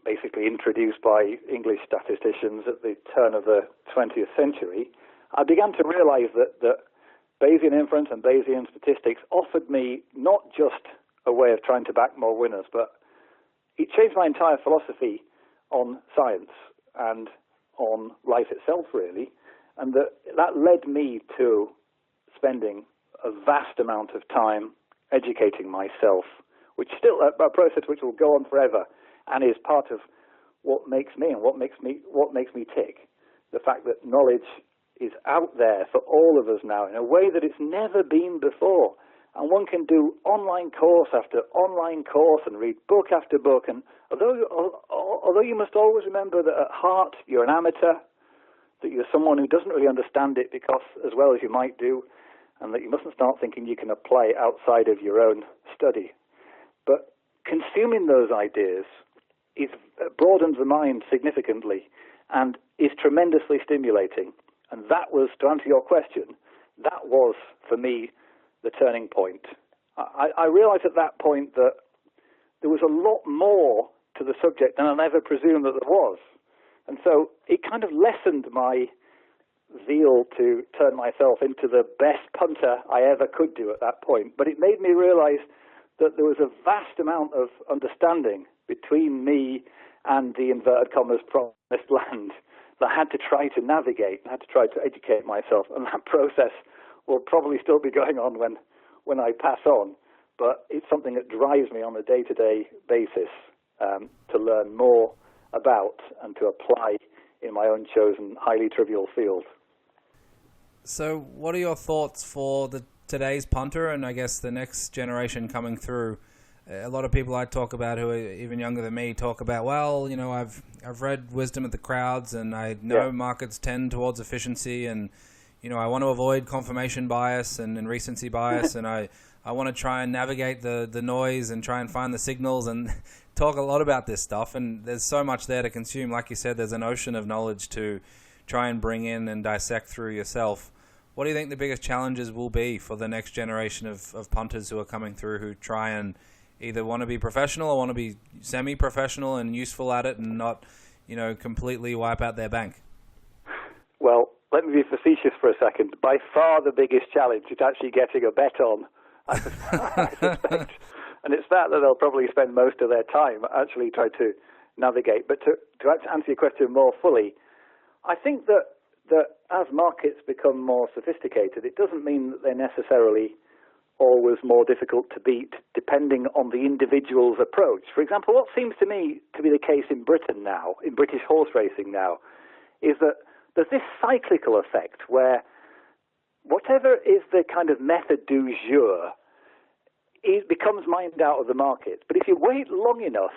basically introduced by English statisticians at the turn of the 20th century, I began to realize that Bayesian inference and Bayesian statistics offered me not just a way of trying to back more winners, but it changed my entire philosophy on science and on life itself, really, and that led me to spending a vast amount of time educating myself, which is still a process which will go on forever and is part of what makes me and what makes me tick. The fact that knowledge is out there for all of us now in a way that it's never been before. And one can do online course after online course and read book after book. And although you must always remember that at heart you're an amateur, that you're someone who doesn't really understand it because as well as you might do, and that you mustn't start thinking you can apply it outside of your own study. But consuming those ideas broadens the mind significantly and is tremendously stimulating. And that was, to answer your question, that was, for me, the turning point. I realized at that point that there was a lot more to the subject than I'd ever presumed that there was. And so it kind of lessened my zeal to turn myself into the best punter I ever could do at that point. But it made me realize that there was a vast amount of understanding between me and the inverted commas promised land that I had to try to navigate, I had to try to educate myself, and that process will probably still be going on when I pass on, but it's something that drives me on a day-to-day basis to learn more about and to apply in my own chosen highly trivial field. So what are your thoughts for today's punter and I guess the next generation coming through? A lot of people I talk about who are even younger than me talk about, well, you know, I've read Wisdom of the Crowds and I know markets tend towards efficiency and, you know, I want to avoid confirmation bias and recency bias and I want to try and navigate the noise and try and find the signals and talk a lot about this stuff. And there's so much there to consume. Like you said, there's an ocean of knowledge to try and bring in and dissect through yourself. What do you think the biggest challenges will be for the next generation of punters who are coming through who try and either want to be professional or want to be semi-professional and useful at it and not, you know, completely wipe out their bank? Well, let me be facetious for a second. By far the biggest challenge is actually getting a bet on, I suspect. And it's that they'll probably spend most of their time actually trying to navigate. But to answer your question more fully, I think that as markets become more sophisticated, it doesn't mean that they're necessarily always more difficult to beat depending on the individual's approach. For example, what seems to me to be the case in Britain now, in British horse racing now, is that there's this cyclical effect where whatever is the kind of method du jour, it becomes mined out of the market. But if you wait long enough,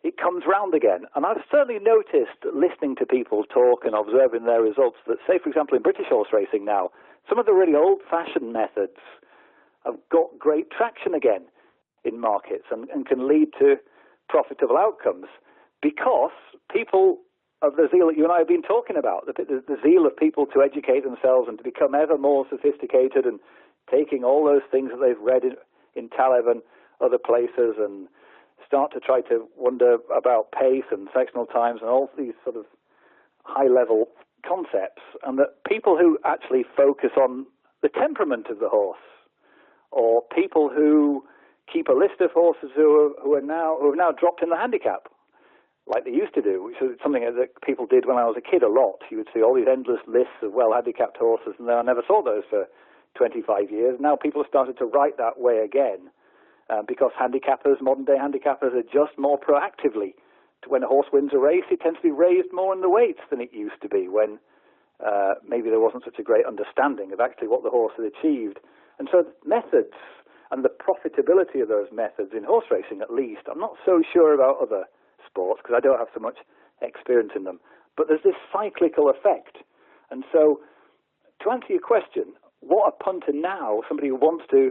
it comes round again. And I've certainly noticed, listening to people talk and observing their results, that, say, for example, in British horse racing now, some of the really old-fashioned methods have got great traction again in markets and can lead to profitable outcomes because people of the zeal that you and I have been talking about, the zeal of people to educate themselves and to become ever more sophisticated and taking all those things that they've read in Taleb and other places and start to try to wonder about pace and sectional times and all these sort of high-level concepts, and that people who actually focus on the temperament of the horse, or people who keep a list of horses who have now dropped in the handicap, like they used to do, which is something that people did when I was a kid a lot. You would see all these endless lists of well-handicapped horses, and then I never saw those for 25 years. Now people have started to write that way again, because modern-day handicappers, adjust more proactively. When a horse wins a race, it tends to be raised more in the weights than it used to be when maybe there wasn't such a great understanding of actually what the horse had achieved. And so methods and the profitability of those methods in horse racing, at least, I'm not so sure about other sports because I don't have so much experience in them. But there's this cyclical effect. And so to answer your question, what a punter now, somebody who wants to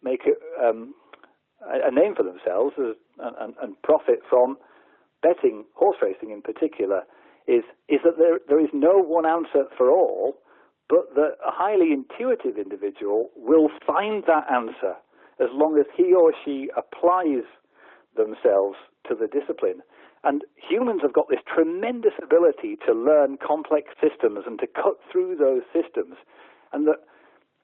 make a name for themselves and profit from betting horse racing in particular, is that there is no one answer for all, but that a highly intuitive individual will find that answer as long as he or she applies themselves to the discipline. And humans have got this tremendous ability to learn complex systems and to cut through those systems, and that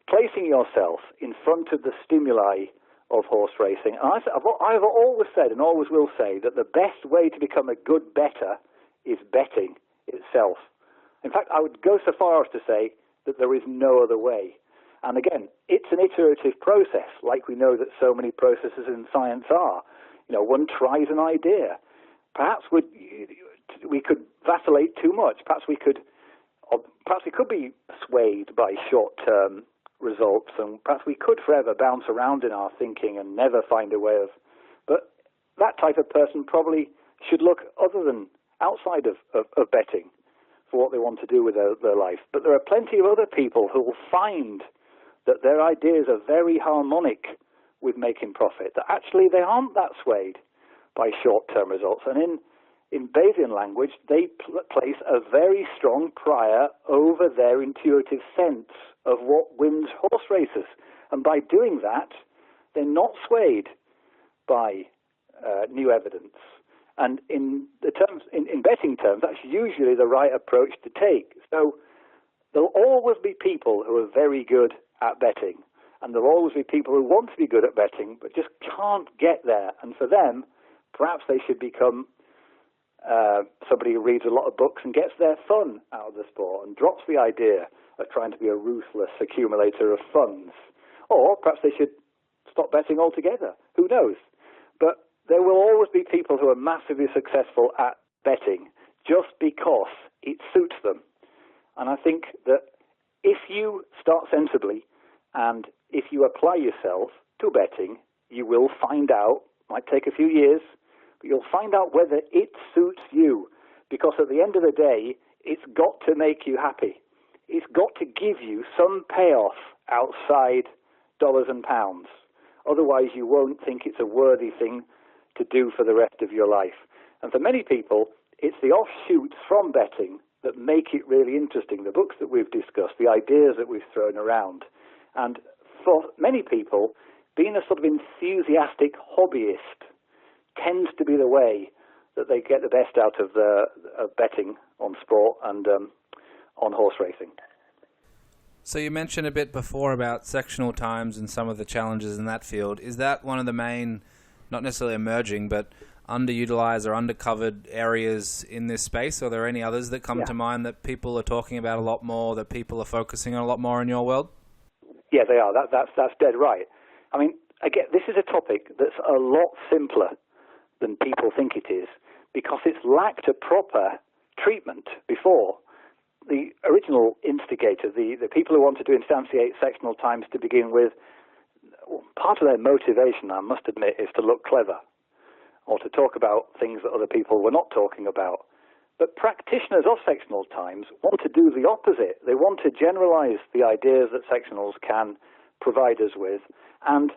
placing yourself in front of the stimuli of horse racing, and I've always said and always will say that the best way to become a good bettor is betting itself. In fact, I would go so far as to say that there is no other way. And again, it's an iterative process, like we know that so many processes in science are. One tries an idea. Perhaps we could vacillate too much. Perhaps we could be swayed by short-term results, and perhaps we could forever bounce around in our thinking and never find a way of. But that type of person probably should look other than outside of betting for what they want to do with their life. But there are plenty of other people who will find that their ideas are very harmonic with making profit, that actually they aren't that swayed by short-term results. And in Bayesian language, they place a very strong prior over their intuitive sense of what wins horse races. And by doing that, they're not swayed by new evidence. And in betting terms, that's usually the right approach to take. So there'll always be people who are very good at betting, and there'll always be people who want to be good at betting but just can't get there. And for them, perhaps they should become somebody who reads a lot of books and gets their fun out of the sport and drops the idea of trying to be a ruthless accumulator of funds. Or perhaps they should stop betting altogether. Who knows? But there will always be people who are massively successful at betting just because it suits them. And I think that if you start sensibly and if you apply yourself to betting, you will find out, might take a few years, but you'll find out whether it suits you. Because at the end of the day, it's got to make you happy. It's got to give you some payoff outside dollars and pounds. Otherwise, you won't think it's a worthy thing to do for the rest of your life. And for many people, it's the offshoots from betting that make it really interesting. The books that we've discussed, the ideas that we've thrown around. And for many people, being a sort of enthusiastic hobbyist tends to be the way that they get the best out of betting on sport and on horse racing. So you mentioned a bit before about sectional times and some of the challenges in that field. Is that one of the main, not necessarily emerging, but underutilized or undercovered areas in this space? Are there any others that come to mind that people are talking about a lot more, that people are focusing on a lot more in your world? Yeah, they are. That's dead right. I mean, again, this is a topic that's a lot simpler than people think it is because it's lacked a proper treatment before. The original instigator, the people who wanted to instantiate sectional times to begin with, part of their motivation, I must admit, is to look clever. or to talk about things that other people were not talking about. But practitioners of sectional times want to do the opposite. They want to generalize the ideas that sectionals can provide us with and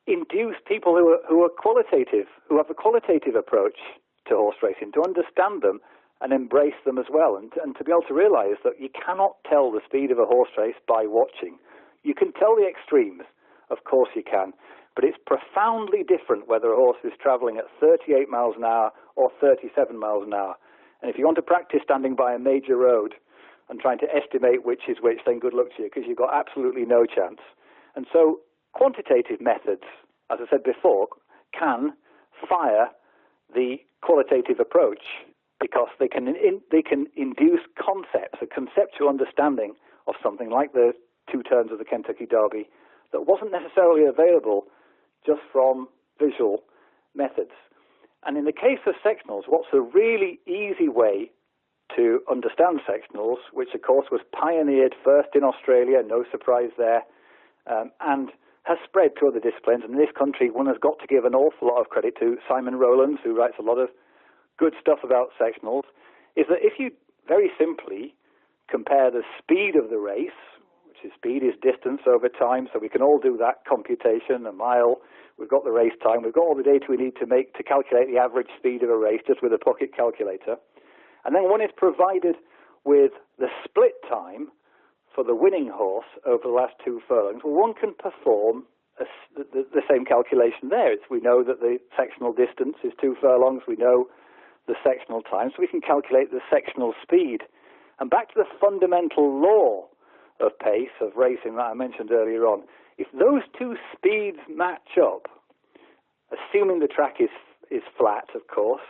induce people who are qualitative, who have a qualitative approach to horse racing, to understand them and embrace them as well, and to be able to realize that you cannot tell the speed of a horse race by watching. You can tell the extremes, of course you can, but it's profoundly different whether a horse is traveling at 38 miles an hour or 37 miles an hour. And if you want to practice standing by a major road and trying to estimate which is which, then good luck to you, because you've got absolutely no chance. And so quantitative methods, as I said before, can fire the qualitative approach, because they can induce concepts, a conceptual understanding of something like the 2 turns of the Kentucky Derby that wasn't necessarily available just from visual methods. And in the case of sectionals, what's a really easy way to understand sectionals, which of course was pioneered first in Australia, no surprise there, and has spread to other disciplines. And in this country, one has got to give an awful lot of credit to Simon Rowlands, who writes a lot of good stuff about sectionals, is that if you very simply compare the speed of the race, which is speed is distance over time, so we can all do that computation, a mile, we've got the race time, we've got all the data we need to calculate the average speed of a race just with a pocket calculator. And then one is provided with the split time for the winning horse over the last 2 furlongs. Well, one can perform the same calculation there. We know that the sectional distance is 2 furlongs, we know the sectional time, so we can calculate the sectional speed. And back to the fundamental law of pace, of racing that I mentioned earlier on, if those 2 speeds match up, assuming the track is flat, of course,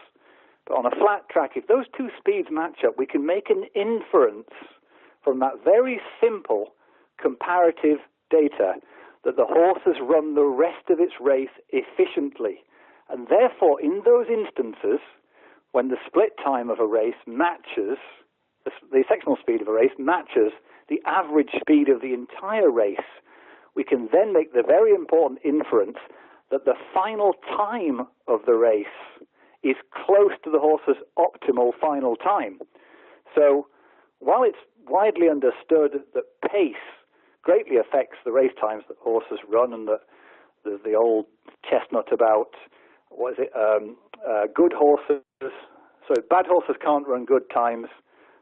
but on a flat track, if those 2 speeds match up, we can make an inference from that very simple comparative data that the horse has run the rest of its race efficiently. And therefore, in those instances, when the split time of a race matches, the sectional speed of a race matches the average speed of the entire race, we can then make the very important inference that the final time of the race is close to the horse's optimal final time. So while it's widely understood that pace greatly affects the race times that horses run, and the old chestnut about, good horses, so bad horses can't run good times,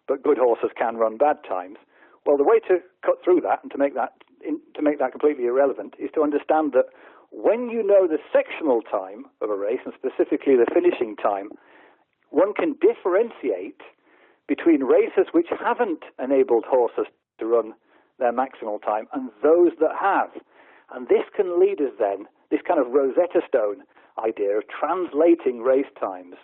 but good horses can run bad times. Well, the way to cut through that and to make that completely irrelevant is to understand that when you know the sectional time of a race, and specifically the finishing time, one can differentiate between races which haven't enabled horses to run their maximal time and those that have. And this can lead us then, this kind of Rosetta Stone idea of translating race times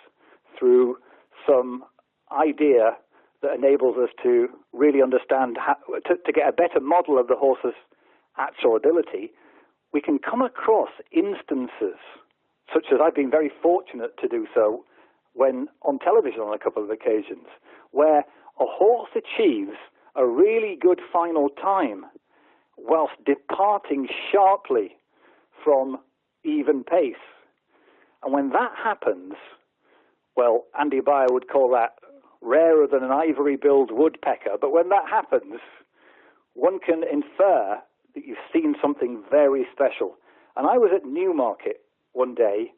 through some idea that enables us to really understand, to get a better model of the horse's actual ability. We can come across instances, such as I've been very fortunate to do so when on television on a couple of occasions, where a horse achieves a really good final time whilst departing sharply from even pace. And when that happens, well, Andy Beyer would call that rarer than an ivory-billed woodpecker, but when that happens, one can infer that you've seen something very special. And I was at Newmarket one day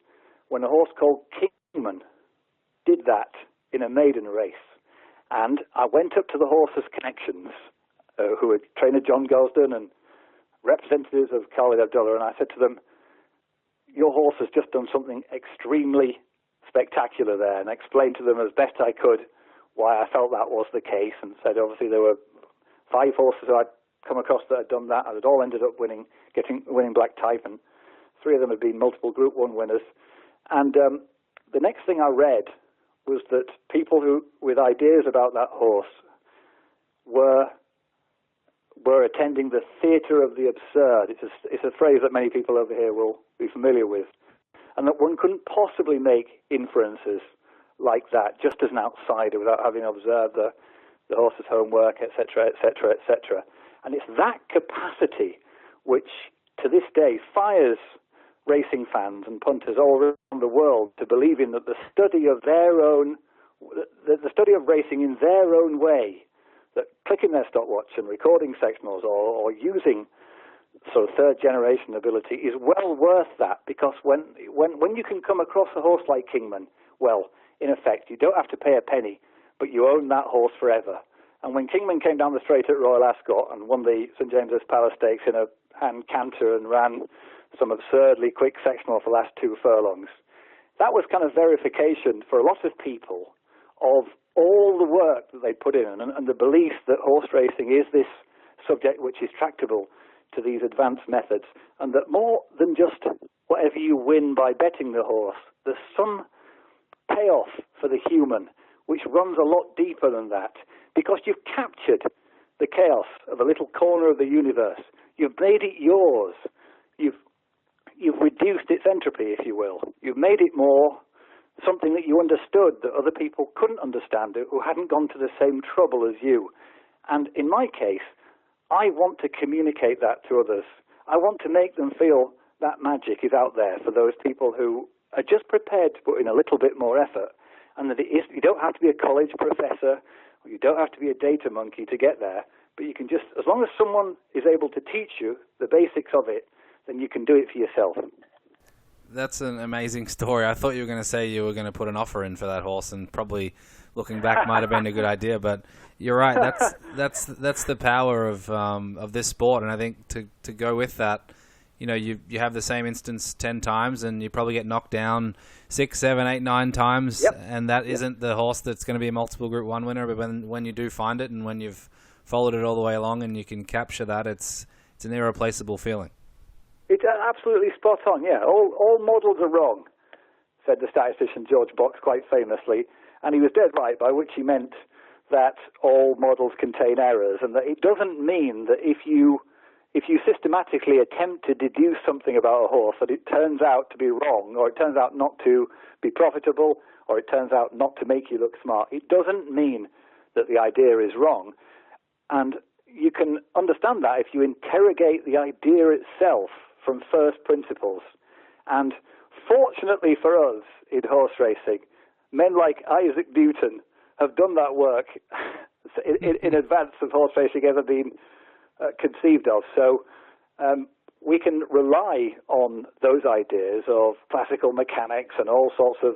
when a horse called Kingman did that in a maiden race. And I went up to the horse's connections, who were trainer John Gosden and representatives of Khalid Abdullah, and I said to them, your horse has just done something extremely spectacular there, and explained to them as best I could why I felt that was the case, and said obviously there were 5 horses who I'd come across that had done that, and had all ended up winning black type, and 3 of them had been multiple Group 1 winners. And the next thing I read was that people who, with ideas about that horse, were attending the theatre of the absurd. It's a phrase that many people over here will be familiar with, and that one couldn't possibly make inferences like that just as an outsider without having observed the horse's homework, etc., etc., etc. And it's that capacity which, to this day, fires racing fans and punters all around the world to believing that the study of racing in their own way, that clicking their stopwatch and recording sectionals or using sort of third generation ability is well worth that, because when you can come across a horse like Kingman, well, in effect, you don't have to pay a penny, but you own that horse forever. And when Kingman came down the straight at Royal Ascot and won the St James's Palace Stakes in a hand canter and ran some absurdly quick sectional for the last 2 furlongs, that was kind of verification for a lot of people of all the work that they put in and the belief that horse racing is this subject which is tractable to these advanced methods, and that more than just whatever you win by betting the horse, there's some payoff for the human which runs a lot deeper than that, because you've captured the chaos of a little corner of the universe. You've made it yours. You've reduced its entropy, if you will. You've made it more something that you understood that other people couldn't understand, who hadn't gone to the same trouble as you. And in my case, I want to communicate that to others. I want to make them feel that magic is out there for those people who are just prepared to put in a little bit more effort, and that you don't have to be a college professor, or you don't have to be a data monkey to get there, but you can just, as long as someone is able to teach you the basics of it, then you can do it for yourself. That's an amazing story. I thought you were going to say you were going to put an offer in for that horse, and probably looking back might have been a good idea. But you're right. That's the power of this sport, and I think to go with that, you have the same instance 10 times, and you probably get knocked down 6, 7, 8, 9 times, yep. And that isn't the horse that's going to be a multiple Group 1 winner. But when you do find it, and when you've followed it all the way along, and you can capture that, it's an irreplaceable feeling. It's absolutely spot on, yeah. All models are wrong, said the statistician George Box quite famously, and he was dead right, by which he meant that all models contain errors, and that it doesn't mean that if you systematically attempt to deduce something about a horse, that it turns out to be wrong, or it turns out not to be profitable, or it turns out not to make you look smart. It doesn't mean that the idea is wrong. And you can understand that if you interrogate the idea itself from first principles. And fortunately for us in horse racing, men like Isaac Newton have done that work in advance of horse racing ever being conceived of. So we can rely on those ideas of classical mechanics and all sorts of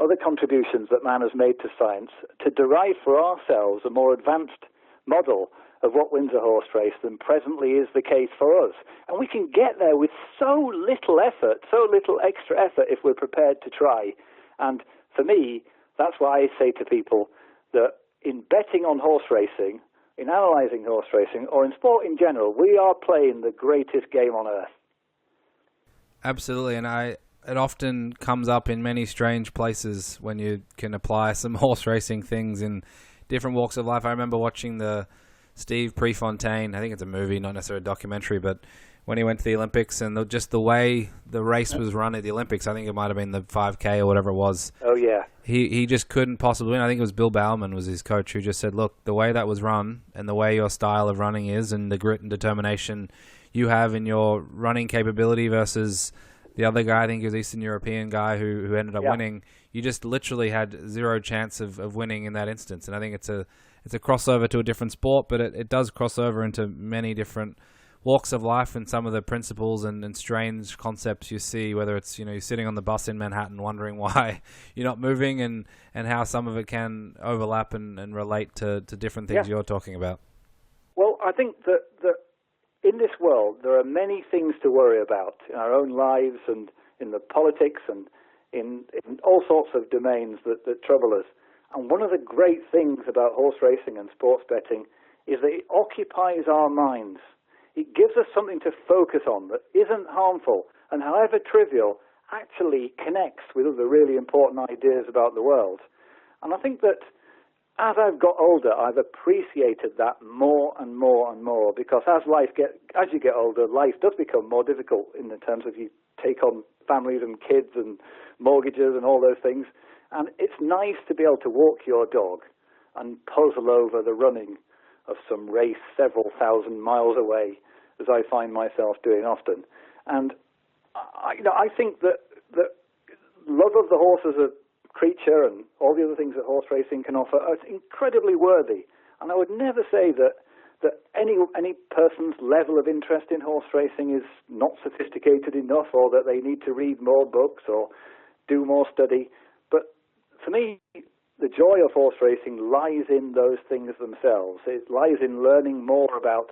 other contributions that man has made to science to derive for ourselves a more advanced model of what wins a horse race than presently is the case for us. And we can get there with so little effort, so little extra effort if we're prepared to try. And for me, that's why I say to people that in betting on horse racing, in analysing horse racing, or in sport in general, we are playing the greatest game on earth. Absolutely, and it often comes up in many strange places when you can apply some horse racing things in different walks of life. I remember watching the Steve Prefontaine, I think it's a movie, not necessarily a documentary, but when he went to the Olympics and just the way the race was run at the Olympics, I think it might have been the 5K or whatever it was. Oh, yeah. He just couldn't possibly win. I think it was Bill Bauman was his coach, who just said, look, the way that was run and the way your style of running is and the grit and determination you have in your running capability versus the other guy, I think he was Eastern European guy who ended up winning, you just literally had zero chance of winning in that instance. And I think it's a crossover to a different sport, but it does cross over into many different walks of life and some of the principles and strange concepts you see, whether it's, you're sitting on the bus in Manhattan wondering why you're not moving and how some of it can overlap and relate to different things you're talking about. Well, I think that in this world there are many things to worry about in our own lives and in the politics and in all sorts of domains that trouble us. And one of the great things about horse racing and sports betting is that it occupies our minds. It gives us something to focus on that isn't harmful and, however trivial, actually connects with other really important ideas about the world. And I think that as I've got older, I've appreciated that more and more and more, because as you get older, life does become more difficult in the terms of you take on families and kids and mortgages and all those things. And it's nice to be able to walk your dog and puzzle over the running of some race several thousand miles away, as I find myself doing often. And I think that love of the horse as a creature and all the other things that horse racing can offer are incredibly worthy. And I would never say that any person's level of interest in horse racing is not sophisticated enough, or that they need to read more books or do more study. But for me, the joy of horse racing lies in those things themselves. It lies in learning more about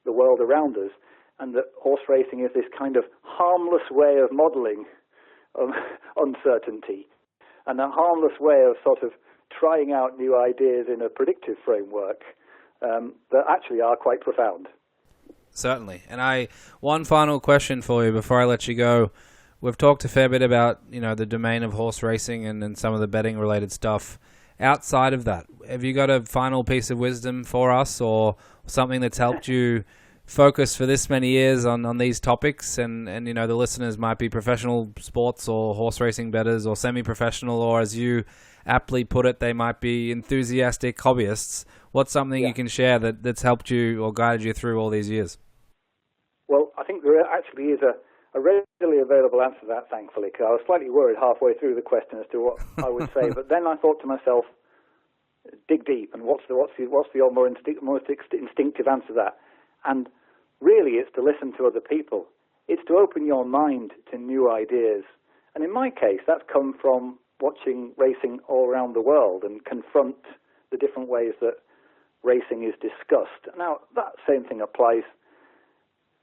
the world around us, and that horse racing is this kind of harmless way of modelling uncertainty, and a harmless way of sort of trying out new ideas in a predictive framework that actually are quite profound. Certainly. And one final question for you before I let you go. We've talked a fair bit about, the domain of horse racing and some of the betting related stuff. Outside of that, have you got a final piece of wisdom for us, or something that's helped you focus for this many years on these topics? And the listeners might be professional sports or horse racing bettors or semi-professional, or as you aptly put it, they might be enthusiastic hobbyists. What's something you can share that's helped you or guided you through all these years? Well, I think there actually is a readily available answer to that, thankfully, because I was slightly worried halfway through the question as to what I would say. But then I thought to myself, dig deep, and what's the more instinctive answer to that? And really, it's to listen to other people. It's to open your mind to new ideas. And in my case, that's come from watching racing all around the world and confront the different ways that racing is discussed. Now, that same thing applies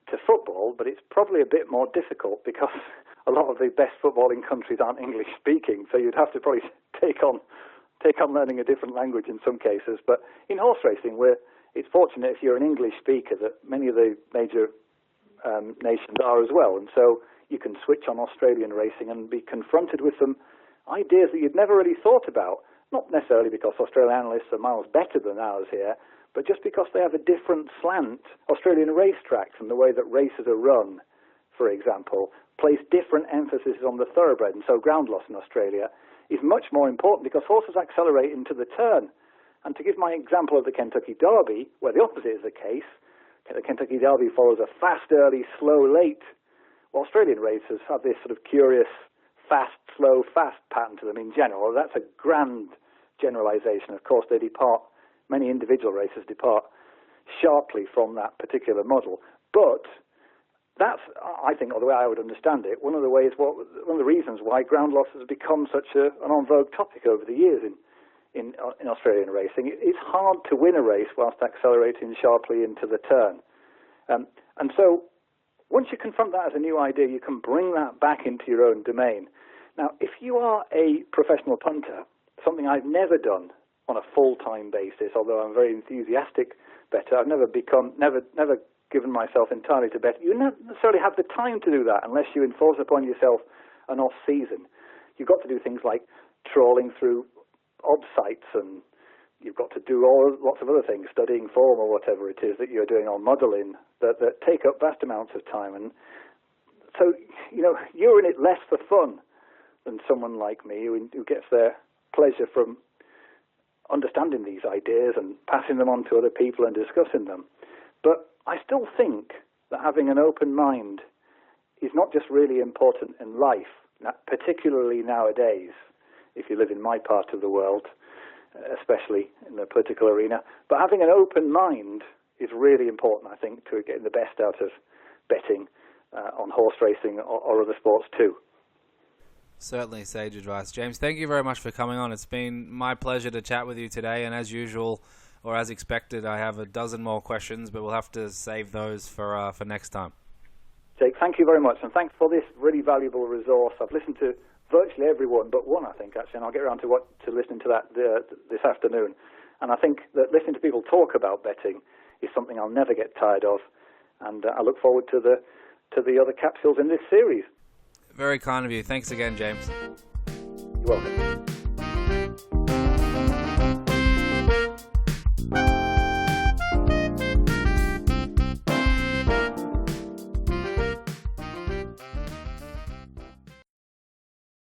to football, but it's probably a bit more difficult because a lot of the best footballing countries aren't English speaking, so you'd have to probably take on learning a different language in some cases. But in horse racing, it's fortunate if you're an English speaker that many of the major nations are as well, and so you can switch on Australian racing and be confronted with some ideas that you'd never really thought about, not necessarily because Australian analysts are miles better than ours here, but just because they have a different slant. Australian racetracks and the way that races are run, for example, place different emphasis on the thoroughbred, and so ground loss in Australia is much more important because horses accelerate into the turn. And to give my example of the Kentucky Derby, where the opposite is the case, the Kentucky Derby follows a fast early, slow late. Well, Australian racers have this sort of curious fast, slow, fast pattern to them in general. That's a grand generalization. Of course, many individual racers depart sharply from that particular model. But that's, I think, or the way I would understand it, one of the reasons why ground loss has become such an en vogue topic over the years in Australian racing. It's hard to win a race whilst accelerating sharply into the turn. And so once you confront that as a new idea, you can bring that back into your own domain. Now, if you are a professional punter, something I've never done on a full-time basis, although I'm a very enthusiastic bettor, I've never given myself entirely to bet. You don't necessarily have the time to do that unless you enforce upon yourself an off-season. You've got to do things like trawling through odd sites, and you've got to do lots of other things, studying form or whatever it is that you're doing on modelling that take up vast amounts of time. And so, you're in it less for fun than someone like me who gets their pleasure from understanding these ideas and passing them on to other people and discussing them. But I still think that having an open mind is not just really important in life, particularly nowadays, if you live in my part of the world, especially in the political arena. But having an open mind is really important, I think, to getting the best out of betting on horse racing or other sports too. Certainly sage advice. James, thank you very much for coming on. It's been my pleasure to chat with you today, and as usual, or as expected, I have a dozen more questions, but we'll have to save those for next time. Jake, thank you very much, and thanks for this really valuable resource. I've listened to virtually everyone but one, I think, actually, and I'll get around to listening to that this afternoon. And I think that listening to people talk about betting is something I'll never get tired of, and I look forward to the other capsules in this series. Very kind of you. Thanks again, James. You're welcome.